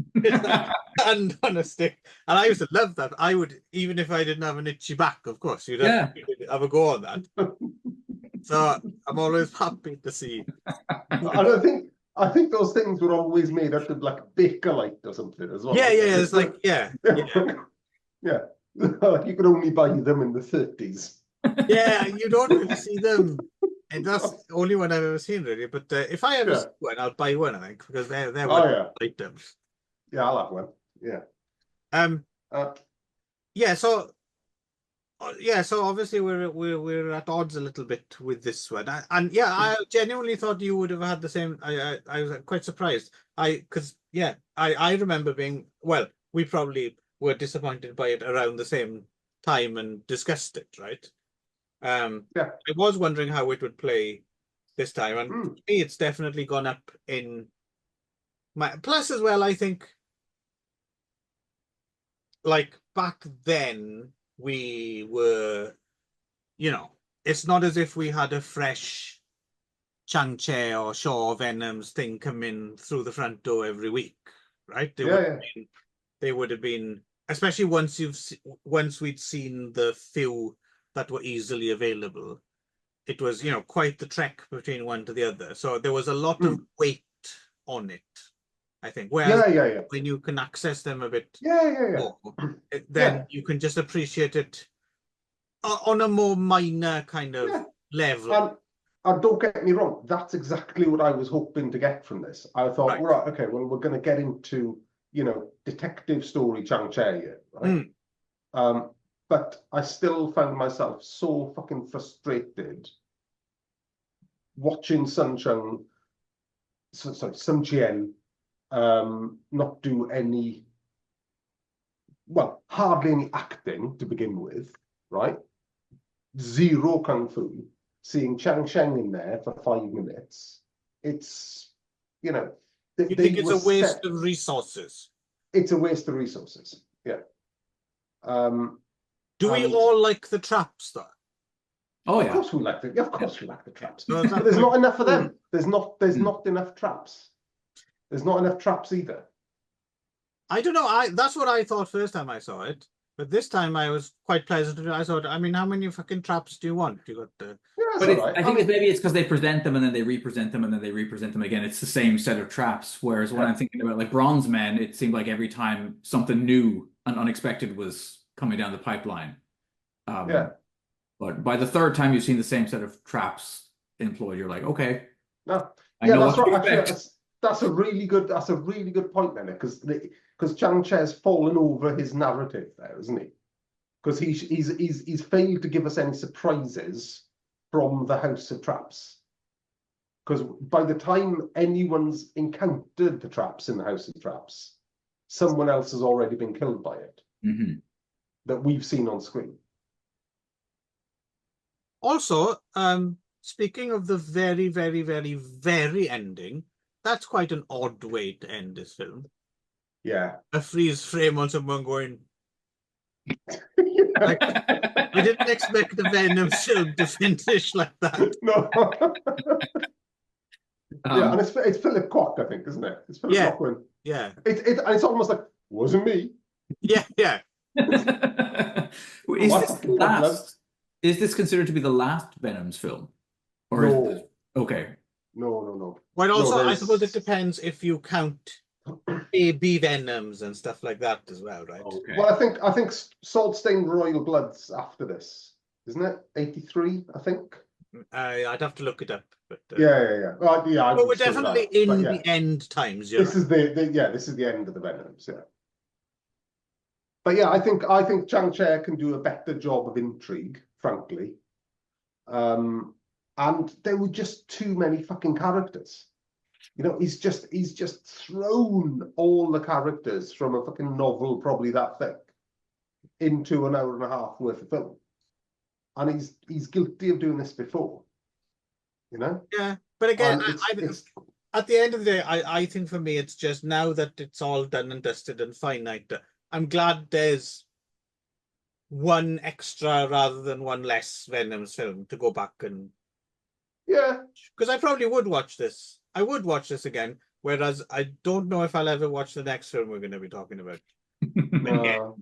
on a stick. And I used to love that. I would, even if I didn't have an itchy back, of course, you'd have a go on that. So I'm always happy to see. And I think those things were always made out of like Bakelite or something as well. Yeah. It's like, yeah. Like you could only buy them in the 30s. Yeah, you don't really see them. And that's the only one I've ever seen, really. But if I ever see one, I'll buy one, I think, because they're items. Yeah, I'll have one. Yeah. So obviously we're at odds a little bit with this one, and I genuinely thought you would have had the same. I was quite surprised. I remember being we probably were disappointed by it around the same time and discussed it, right? I was wondering how it would play this time, and for me, it's definitely gone up in my plus as well. I think, like back then, we were, it's not as if we had a fresh Chang-Che or Shaw Venom's thing come in through the front door every week, right? They would have been, especially once we'd seen the few that were easily available. It was, quite the trek between one to the other. So there was a lot of weight on it, I think. Whereas when you can access them a bit more, then you can just appreciate it on a more minor kind of level. And don't get me wrong, that's exactly what I was hoping to get from this. I thought, okay, well, we're going to get into, detective story Chang-Che here, right? But I still found myself so fucking frustrated watching Sun Jian not do any, hardly any acting to begin with, right? Zero kung fu. Seeing Chang Sheng in there for 5 minutes, it's, you think it's a waste of resources? It's a waste of resources, yeah. Do we all like the traps, though? Oh yeah, of course we like the traps. But there's not enough of them. There's not enough traps. There's not enough traps either. I don't know. That's what I thought first time I saw it. But this time I was quite pleasant. I thought, I mean, how many fucking traps do you want? You got the. Yeah, But it's all right. I think maybe it's because they present them and then they represent them and then they represent them again. It's the same set of traps. Whereas when I'm thinking about like Bronze Men, it seemed like every time something new and unexpected was coming down the pipeline. Yeah. But by the third time you've seen the same set of traps employed, you're like, okay, No. I Yeah, know that's what to right. Actually, expect. that's a really good point, then, because Chang Che's fallen over his narrative there, isn't he? Because he's failed to give us any surprises from the House of Traps. Because by the time anyone's encountered the traps in the House of Traps, someone else has already been killed by it that we've seen on screen. Also, speaking of the very, very, very, very ending, that's quite an odd way to end this film. Yeah. A freeze frame on someone going. Like, I didn't expect the Venom film to finish like that. No. Yeah, and it's Philip Kwok, I think, isn't it? It's Philip Yeah. Kwok. Yeah. It's almost like, wasn't me. Yeah, yeah. Is this considered to be the last Venom's film? Or No. is it, okay. No. Well, also, No, I suppose it depends if you count AB Venoms and stuff like that as well, right? Okay. Well, I think Salt Stained Royal Blood's after this, isn't it? 83, I think. I'd have to look it up. But, Yeah. Well, yeah. But we're definitely in the end times. This is this is the end of the Venoms, yeah. But yeah, I think Chang Che can do a better job of intrigue, frankly. And there were just too many fucking characters. You know, he's just thrown all the characters from a fucking novel probably that thick into an hour and a half worth of film. And he's guilty of doing this before. You know? Yeah. But again, it's at the end of the day, I think for me it's just now that it's all done and dusted and finite. I'm glad there's one extra rather than one less Venom's film to go back and because I probably would watch this. I would watch this again, whereas I don't know if I'll ever watch the next film we're going to be talking about. No.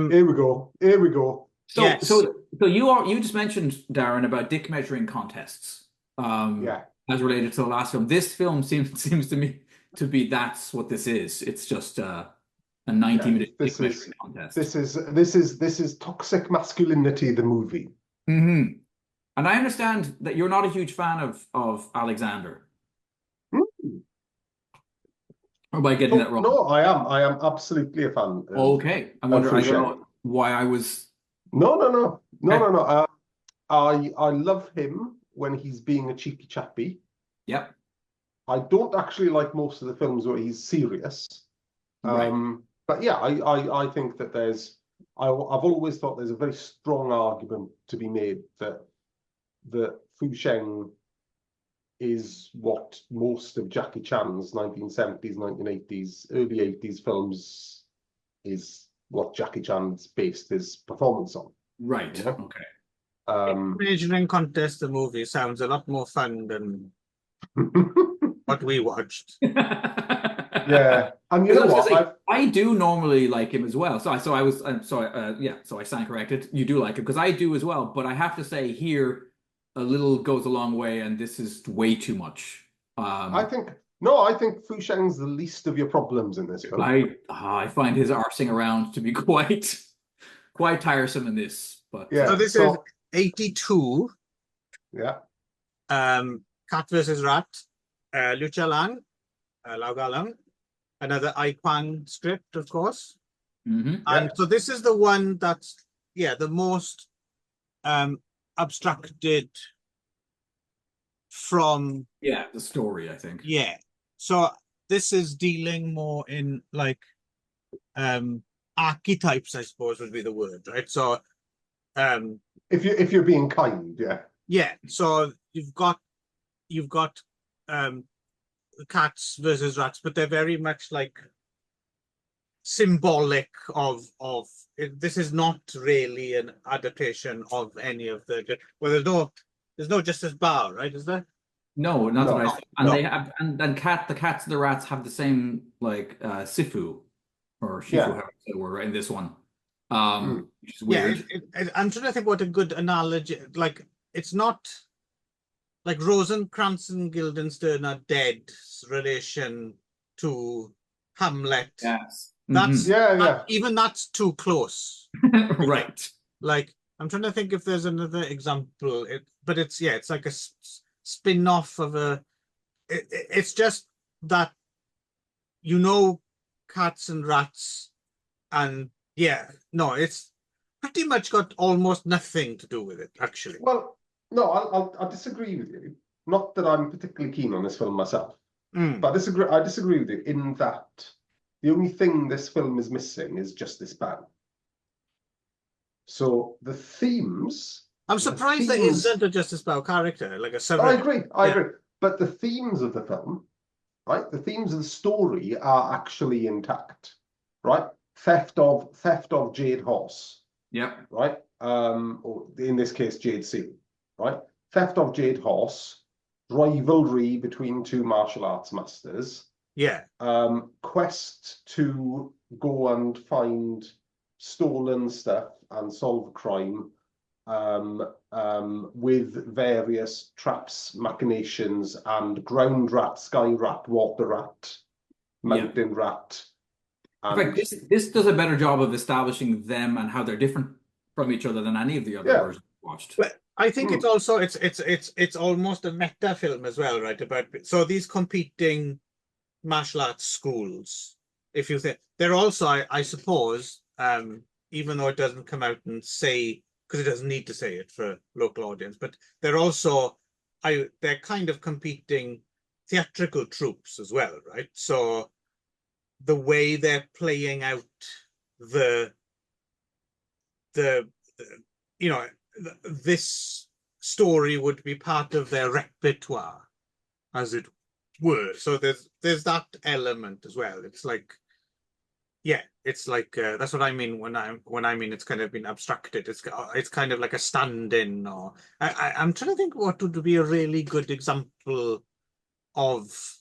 Here we go. So, yes. so you just mentioned, Darren, about dick measuring contests. As related to the last film. This film seems to me to be that's what this is. It's just a 90-minute dick measuring contest. This is Toxic Masculinity, the movie. And I understand that you're not a huge fan of Alexander. Or am I getting that wrong? No, I am absolutely a fan. Okay. I don't know why I was. No. I love him when he's being a cheeky chappy. Yep. I don't actually like most of the films where he's serious. Right. But yeah, I think that I've always thought there's a very strong argument to be made that Fu Sheng is what most of Jackie Chan's 1970s, 1980s, early 80s films is what Jackie Chan's based his performance on. Right. Yeah? Okay. Measuring contest, the movie sounds a lot more fun than what we watched. Yeah, and you know what? I do normally like him as well. So I stand corrected. You do like him because I do as well. But I have to say here, a little goes a long way, and this is way too much. I think Fu Sheng's the least of your problems in this film. I find his arsing around to be quite tiresome in this. But so this is 82. Yeah. Cat versus Rat, Lucha Lang, Lau Galang, another Iquan script, of course. And so this is the one that's the most abstracted from the story, I think. So this is dealing more in like archetypes, I suppose would be the word, right? So if you're being kind, so you've got cats versus rats, but they're very much like symbolic of this is not really an adaptation of any of the there's no Justice Bar, right? Is there? No, not that I. And they have and the cats and the rats have the same like sifu. or Shifu, Yeah. however you say the word, right, in this one. Which is Yeah, weird. I'm trying to think what a good analogy. Like, it's not like Rosencrantz and Guildenstern are dead's relation to Hamlet. Yes. That's Yeah. even that's too close. Right. Like, I'm trying to think if there's another example. But it's like a spin-off of a. It's just that cats and rats, and it's pretty much got almost nothing to do with it, actually. Well, no, I'll disagree with you. Not that I'm particularly keen on this film myself, but I disagree with you in that the only thing this film is missing is just this band. So the themes. I'm surprised there isn't a Justice Bow character, like a I agree. But the themes of the film, right? The themes of the story are actually intact, right? Theft of Jade Horse. Yep. Right? Or in this case, Jade Seal, right? Theft of Jade Horse, rivalry between two martial arts masters. Yeah. Quest to go and find stolen stuff and solve crime with various traps, machinations, and ground rat, sky rat, water rat, mountain rat. And in fact, this does a better job of establishing them and how they're different from each other than any of the other versions we watched. But I think it's also it's almost a meta film as well, right? About these competing martial arts schools, if you think they're also, I suppose, even though it doesn't come out and say, because it doesn't need to say it for a local audience, but they're also they're kind of competing theatrical troupes as well, right? So the way they're playing out this story would be part of their repertoire, as it were. So there's that element as well. It's like, it's like that's what I mean when I mean it's kind of been abstracted. It's kind of like a stand-in, or I'm trying to think what would be a really good example of.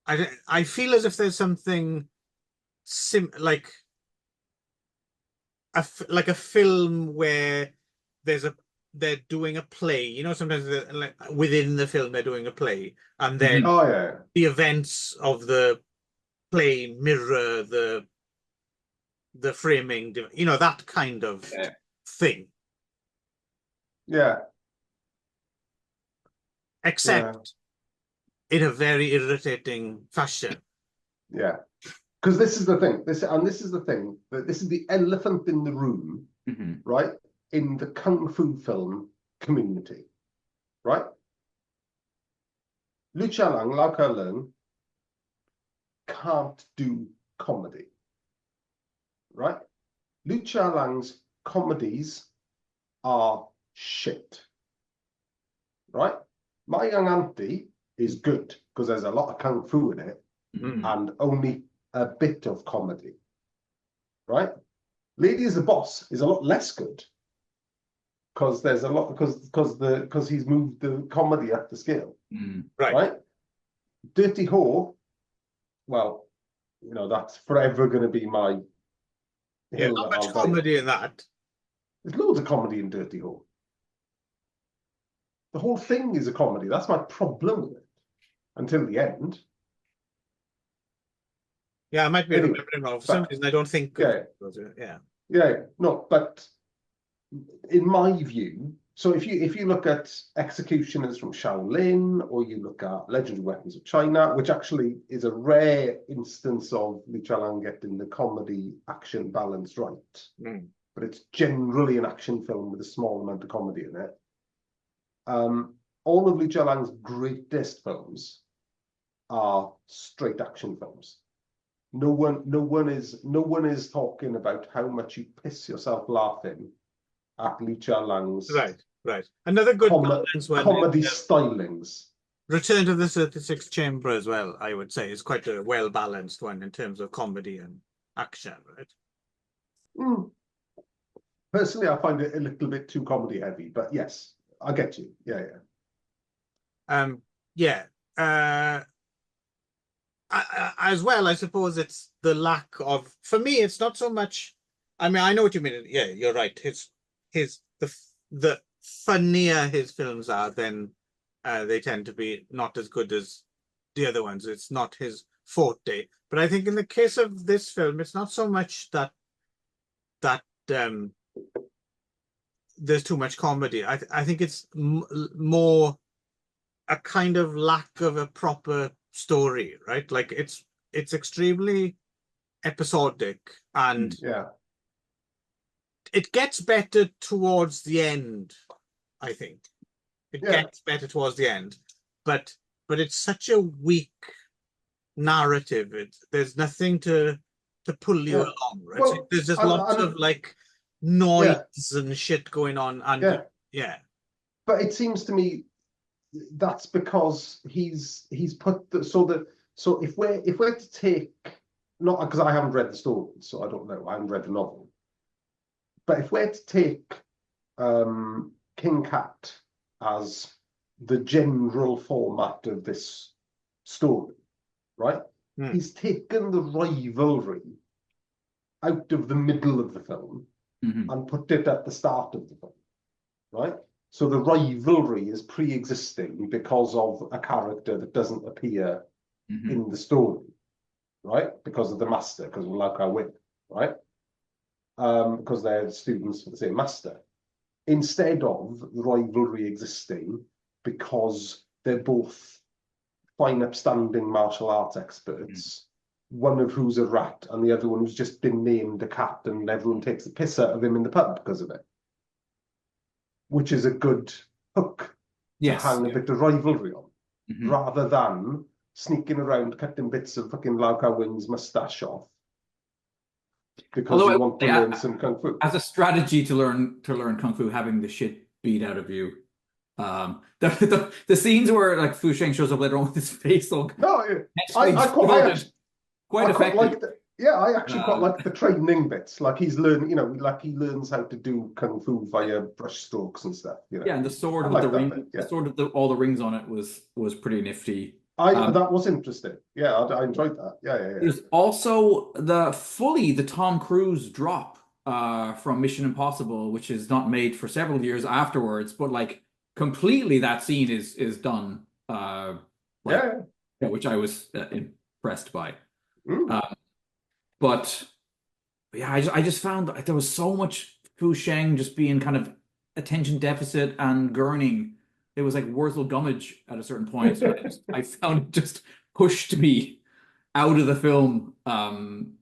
I feel as if there's something like a film where they're doing a play. Sometimes like within the film they're doing a play, and then the events of the play mirror the framing. That kind of thing. Yeah. Except in a very irritating fashion. Yeah. Because this is the thing. This is the thing. That this is the elephant in the room, right? In the kung fu film community, right? Lu Xiaolang, Lau Ka-leung can't do comedy, right? Lu Xiaolang's comedies are shit, right? My Young Auntie is good because there's a lot of kung fu in it and only a bit of comedy, right? Lady is the Boss is a lot less good because there's a lot because he's moved the comedy up the scale, right? Dirty Ho, well, that's forever going to be my hill. Not much comedy in that. There's loads of comedy in Dirty Ho. The whole thing is a comedy. That's my problem with it until the end. Yeah, I might be remembering wrong. For some reason, I don't think. No, but in my view, so if you look at Executioners from Shaolin, or you look at Legendary Weapons of China, which actually is a rare instance of Lu Xiaolang getting the comedy action balance right, but it's generally an action film with a small amount of comedy in it. All of Lu Xiaolang's greatest films are straight action films. No one is talking about how much you piss yourself laughing at Lu Xiaolang's right. Another good balance one comedy stylings. Return to the 36th Chamber as well, I would say, is quite a well balanced one in terms of comedy and action, right? Personally, I find it a little bit too comedy heavy, but yes, I get you. as well, I suppose it's the lack of. For me, it's not so much. I mean, I know what you mean. Yeah, you're right. The funnier his films are, then they tend to be not as good as the other ones. It's not his forte. But I think in the case of this film, it's not so much that there's too much comedy. I think it's more a kind of lack of a proper story, right? Like it's extremely episodic, and it gets better towards the end. I think it gets better towards the end, but it's such a weak narrative. There's nothing to pull you along, right? Well, so there's just lots of like noise and shit going on, and but it seems to me that's because he's put so if we're to take, not because I haven't read the story, so I don't know, I haven't read the novel, but if we're to take King Cat as the general format of this story, right? He's taken the rivalry out of the middle of the film and put it at the start of the film, right? So the rivalry is pre-existing because of a character that doesn't appear in the story, right? Because of the master, because of Lauka Win, right? Because they're students for the same master. Instead of the rivalry existing because they're both fine, upstanding martial arts experts, one of who's a rat and the other one who's just been named a cat, and everyone takes the piss out of him in the pub because of it. Which is a good hook to hang a bit of rivalry on, rather than sneaking around cutting bits of fucking Lauka Wing's mustache off because you want to learn some kung fu. As a strategy to learn kung fu, having the shit beat out of you. The scenes where like Fu Sheng shows up later on with his face all quite effective. I actually quite like the training bits. Like he's learning, like he learns how to do kung fu via brush strokes and stuff. Yeah, and the sword with the ring, the sword with all the rings on it was pretty nifty. That was interesting. Yeah, I enjoyed that. Yeah. There's also the Tom Cruise drop from Mission Impossible, which is not made for several years afterwards, but like completely that scene is done. Which I was impressed by. But yeah, I just found that there was so much Fu Sheng just being kind of attention deficit and gurning. It was like Wurzel Gummidge at a certain point. So I found it just pushed me out of the film. And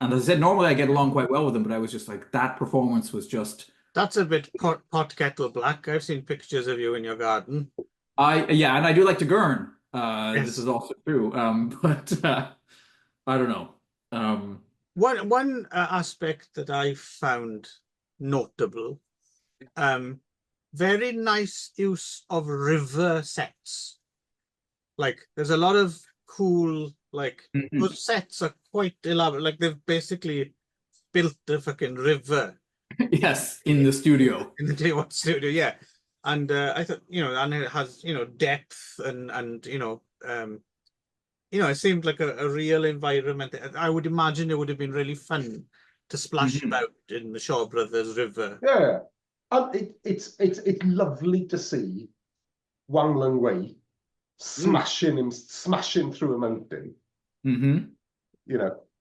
as I said, normally I get along quite well with him, but I was just like, that performance was just... That's a bit pot kettle black. I've seen pictures of you in your garden. And I do like to gurn. This is also true. But I don't know. One aspect that I found notable, very nice use of river sets. Like there's a lot of cool, like those sets are quite elaborate. Like they've basically built the fucking river. Yes, in the studio. In the Day1 studio, yeah. And I thought, and it has, depth and it seemed like a real environment. I would imagine it would have been really fun to splash about in the Shaw Brothers River. Yeah, and it's lovely to see Wang Lung Wei smashing through a mountain.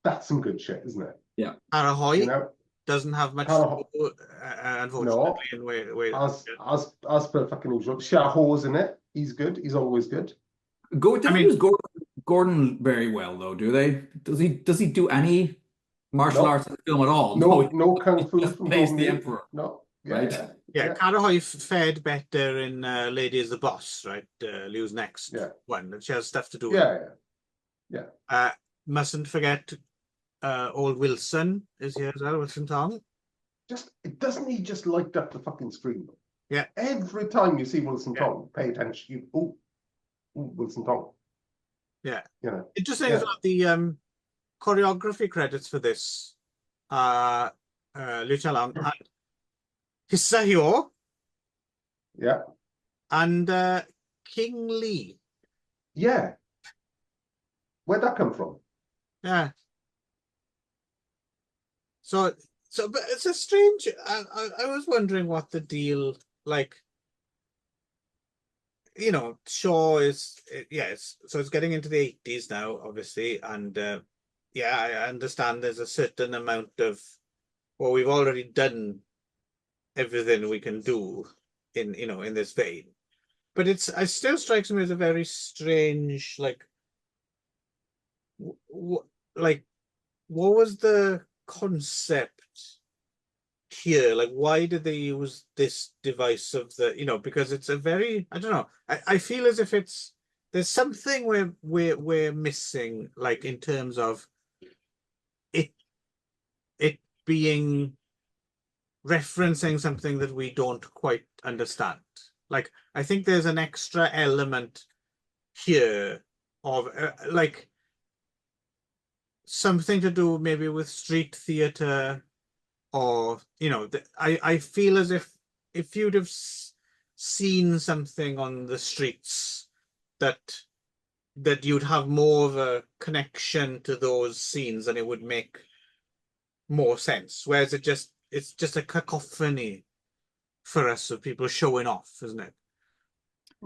That's some good shit, isn't it? Yeah. Arahoy doesn't have much, unfortunately. As per fucking usual. Xiaoho's in it. He's good. He's always good. Use Gordon very well though, do they? Does he do any martial arts in the film at all? No kung fu just from plays the Emperor. No. Karahoy fared better in Lady is the Boss, right? Liu's next one. She has stuff to do with. Mustn't forget old Wilson is here as well, Wilson Tong. Doesn't he just light up the fucking screen? Yeah. Every time you see Wilson Tong, pay attention. Wilson Tong. Yeah. Interesting is the choreography credits for this. Liu Chalang and Hissa Hyo. Yeah. And King Lee. Yeah. Where'd that come from? Yeah. So but it's a strange. I was wondering what the deal, like, Shaw is, yes. So it's getting into the 80s now, obviously, and yeah, I understand there's a certain amount of, well, we've already done everything we can do in this vein, but it still strikes me as a very strange, like, like, what was the concept here? Like, why did they use this device of because it's a very, I don't know, I feel as if there's something we're missing, like, in terms of it being referencing something that we don't quite understand. Like, I think there's an extra element here of like something to do maybe with street theater, or I feel as if you'd have seen something on the streets that you'd have more of a connection to those scenes, and it would make more sense. Whereas it's just a cacophony for us of people showing off, isn't it?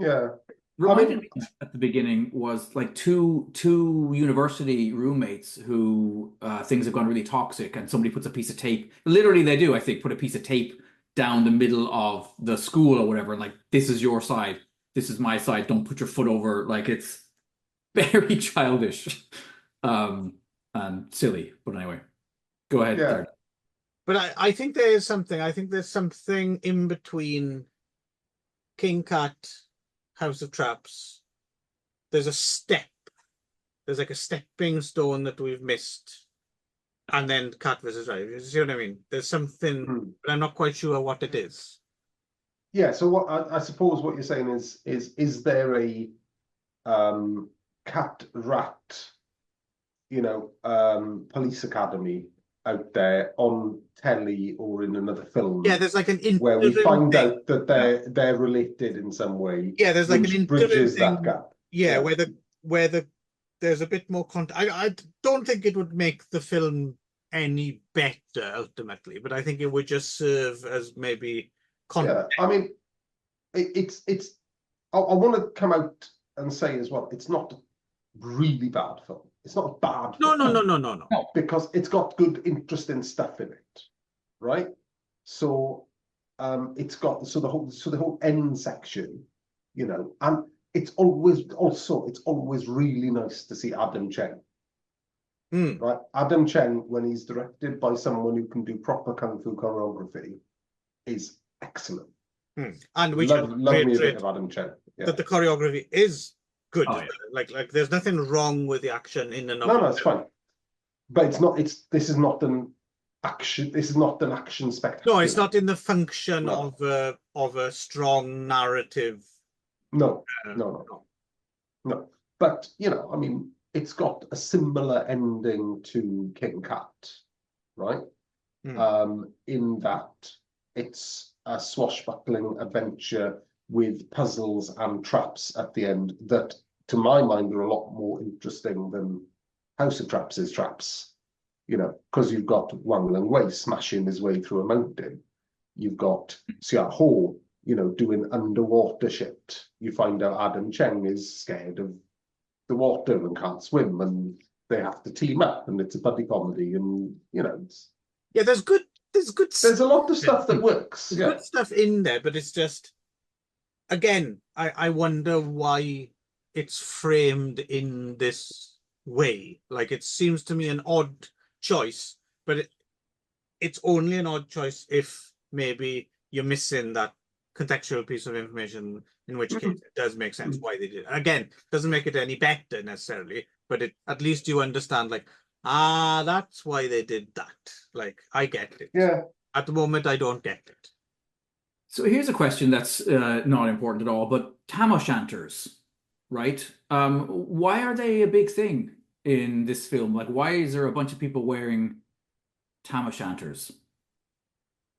Yeah. Reminded me at the beginning was like two university roommates who things have gone really toxic, and somebody puts a piece of tape. Literally, they do, I think, put a piece of tape down the middle of the school or whatever, and like, this is your side, this is my side. Don't put your foot over. Like, it's very childish, and silly. But anyway, go ahead. Yeah. Third. But I think there is something. I think there's something in between King Cat, House of Traps. There's a step. There's like a stepping stone that we've missed. And then Cat vs. Drive. You see what I mean? There's something, but I'm not quite sure what it is. Yeah, so what I suppose what you're saying is there a cat rat, police academy out there on telly or in another film? Yeah, there's like an where we find thing. out that they're related in some way. Yeah, there's like an bridges thing, that gap. Yeah, where there's a bit more content. I don't think it would make the film any better ultimately, but I think it would just serve as maybe content. Yeah, I mean, it's. I want to come out and say as well, it's not a really bad film. It's not a bad film. No. Because it's got good, interesting stuff in it, right? So, it's got the whole end section, and it's always really nice to see Adam Cheng. Right, Adam Cheng, when he's directed by someone who can do proper kung fu choreography, is excellent. And we love me a bit of Adam Cheng. Yeah. That the choreography is good. Oh, yeah. Like there's nothing wrong with the action in and of No, it's fine. But it's not. This is not an action. This is not an action spectacle. No, it's not in the function of a strong narrative. No. But I mean, it's got a similar ending to King Cat, right? In that it's a swashbuckling adventure with puzzles and traps at the end that, to my mind, are a lot more interesting than House of Traps' traps. Because you've got Wang Leng Wei smashing his way through a mountain. You've got Xia Ho, doing underwater shit. You find out Adam Cheng is scared of the water and can't swim, and they have to team up, and it's a buddy comedy, and there's a lot of stuff that works. There's good stuff in there, but it's just, again, I wonder why it's framed in this way. Like, it seems to me an odd choice, but it's only an odd choice if maybe you're missing that contextual piece of information, in which case it does make sense why they did it. Again, doesn't make it any better necessarily, but at least you understand, like, that's why they did that. Like, I get it. Yeah. At the moment, I don't get it. So here's a question that's not important at all, but tam o' shanters, right? Why are they a big thing in this film? Like, why is there a bunch of people wearing tam o' shanters?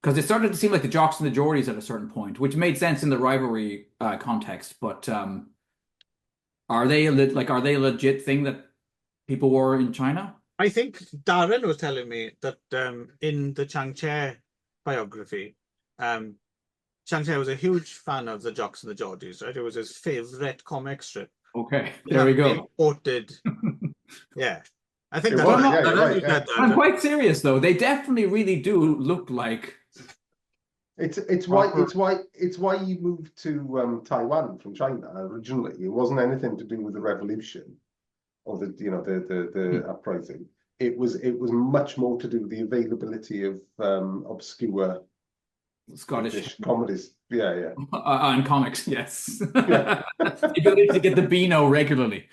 Because it started to seem like the jocks and the geordies at a certain point, which made sense in the rivalry context. But are they a legit thing that people were in China? I think Darren was telling me that in the Chang Che biography, Chang Che was a huge fan of the Jocks and the Geordies, right? It was his favorite comic strip. Okay, there we go. Quoted. Yeah. I think It that's was, right. yeah, you're right, You yeah. said that. I'm quite serious though. They definitely really do look like It's why you moved to Taiwan from China originally. It wasn't anything to do with the revolution or the uprising. It was much more to do with the availability of obscure Scottish comedies. Yeah. and comics, yes. Yeah. The ability to get the Beano regularly.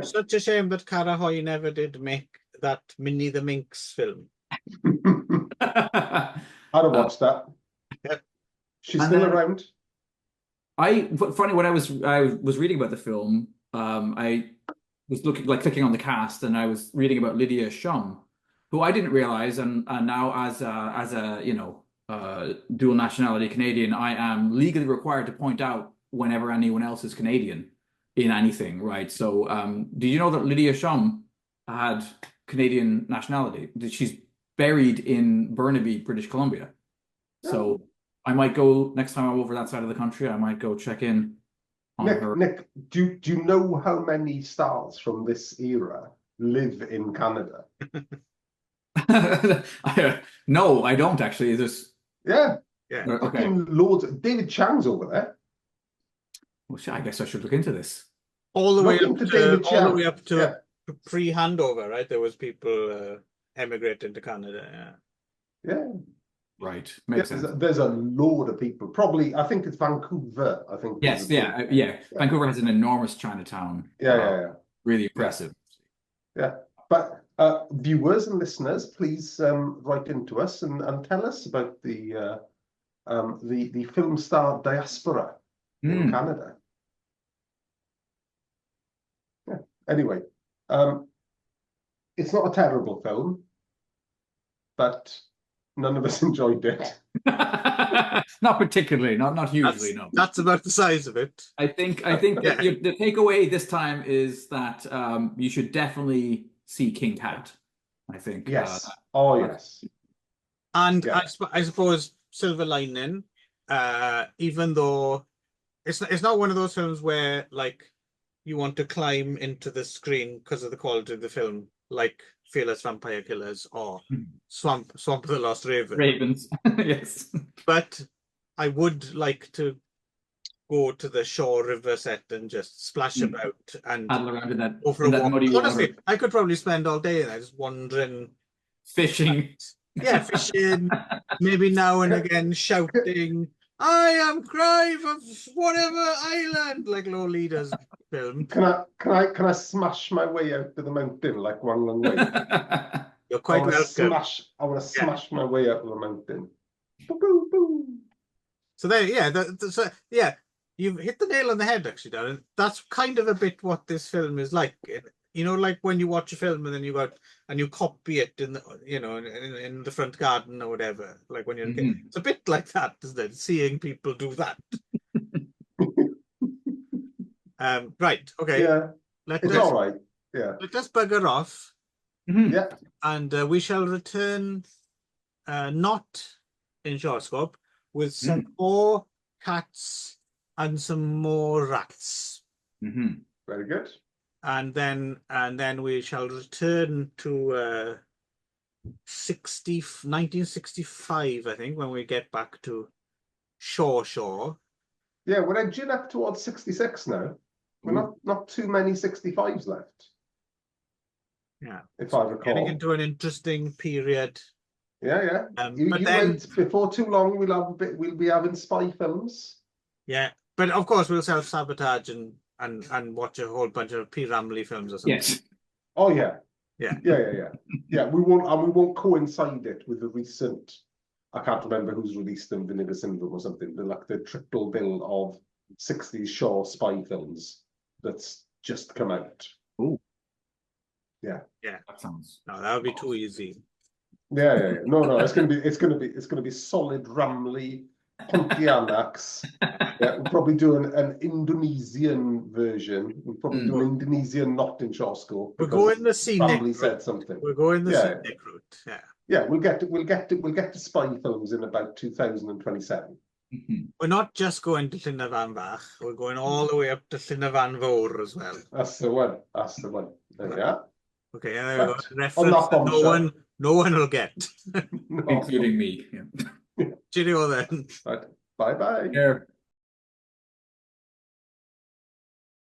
Such a shame that Cara Hoy never did make that Minnie the Minx film. I'd have watched that. Yep. She's still around. Funny, when I was reading about the film, I was clicking on the cast, and I was reading about Lydia Shum, who I didn't realize, and now as a dual nationality Canadian, I am legally required to point out whenever anyone else is Canadian in anything, right? So, did you know that Lydia Shum had Canadian nationality? That she's buried in Burnaby, British Columbia. So I might go next time I'm over that side of the country. I might go check in on her. Nick, do you know how many stars from this era live in Canada? No, I don't actually. Yeah. Okay. Fucking loads. David Chang's over there. Well, I guess I should look into this. All the way Look up into to David all the Chang. way up to Yeah. pre-handover, right? There was people emigrating to Canada. Yeah. Right. Makes sense. There's a load of people. Probably, I think it's Vancouver. I think. Yes. Yeah. Vancouver has an enormous Chinatown. Yeah. Really impressive. Yeah. But viewers and listeners, please write into us and tell us about the film star diaspora in Canada. Yeah. Anyway, it's not a terrible film, but none of us enjoyed it. Not particularly, not hugely. No, that's about the size of it. I think the takeaway this time is that you should definitely see King Cat. I think. Yes. Yes. And yeah. I suppose silver lining, even though it's not one of those films where like you want to climb into the screen because of the quality of the film, like Fearless Vampire Killers or Swamp of the Lost Ravens. Yes. But I would like to go to the Shaw River set and just splash about and paddle around in that, over a walk. Honestly, I could probably spend all day there just wandering, fishing. Yeah, fishing. Maybe now and again shouting, "I am Crive of whatever island," like Lolita's film. Can I smash my way out to the mountain like Wang Long Wei? You're quite welcome. I want to smash my way out of the mountain. So there, you've hit the nail on the head, actually, Darren. That's kind of a bit what this film is like. You know, like when you watch a film and then you copy it in the front garden or whatever. Like when you're a kid. It's a bit like that, isn't it? Seeing people do that. Right. Okay. Yeah. It's all right. Yeah. Let us bugger off. Yeah. And we shall return not in ShawScope with some more cats and some more rats. Very good. And then we shall return to 1965, I think, when we get back to Shaw. Yeah, we're edging up towards 66 now. We're not too many 65s left. Yeah, if I recall. Getting into an interesting period. Yeah. But then, wait, before too long, we'll be having spy films. Yeah, but of course we'll self-sabotage and watch a whole bunch of P. Ramlee films or something. Yes. Oh yeah. Yeah. We won't coincide it with the recent. I can't remember who's released them, Vinegar Syndrome or something. The triple bill of 60s Shaw spy films that's just come out. Oh. Yeah. That sounds. No, that would be too easy. Yeah. No. It's gonna be solid Ramlee, Pontianaks. Yeah, we'll probably do an Indonesian version. We'll probably do an Indonesian not in ShawScope. We're going the scenic family said route. something. We're going the Yeah. scenic route. Yeah. Yeah, we'll get to spy films in about 2027. We're not just going to Llyn Fan Bach. We're going all the way up to Llyn Fan Fawr as well. That's the one. That's the one. There we are. Okay, there we go. Right. Reference that no one will get, including me. Yeah. Cheerio then. Right. Bye bye. Yeah.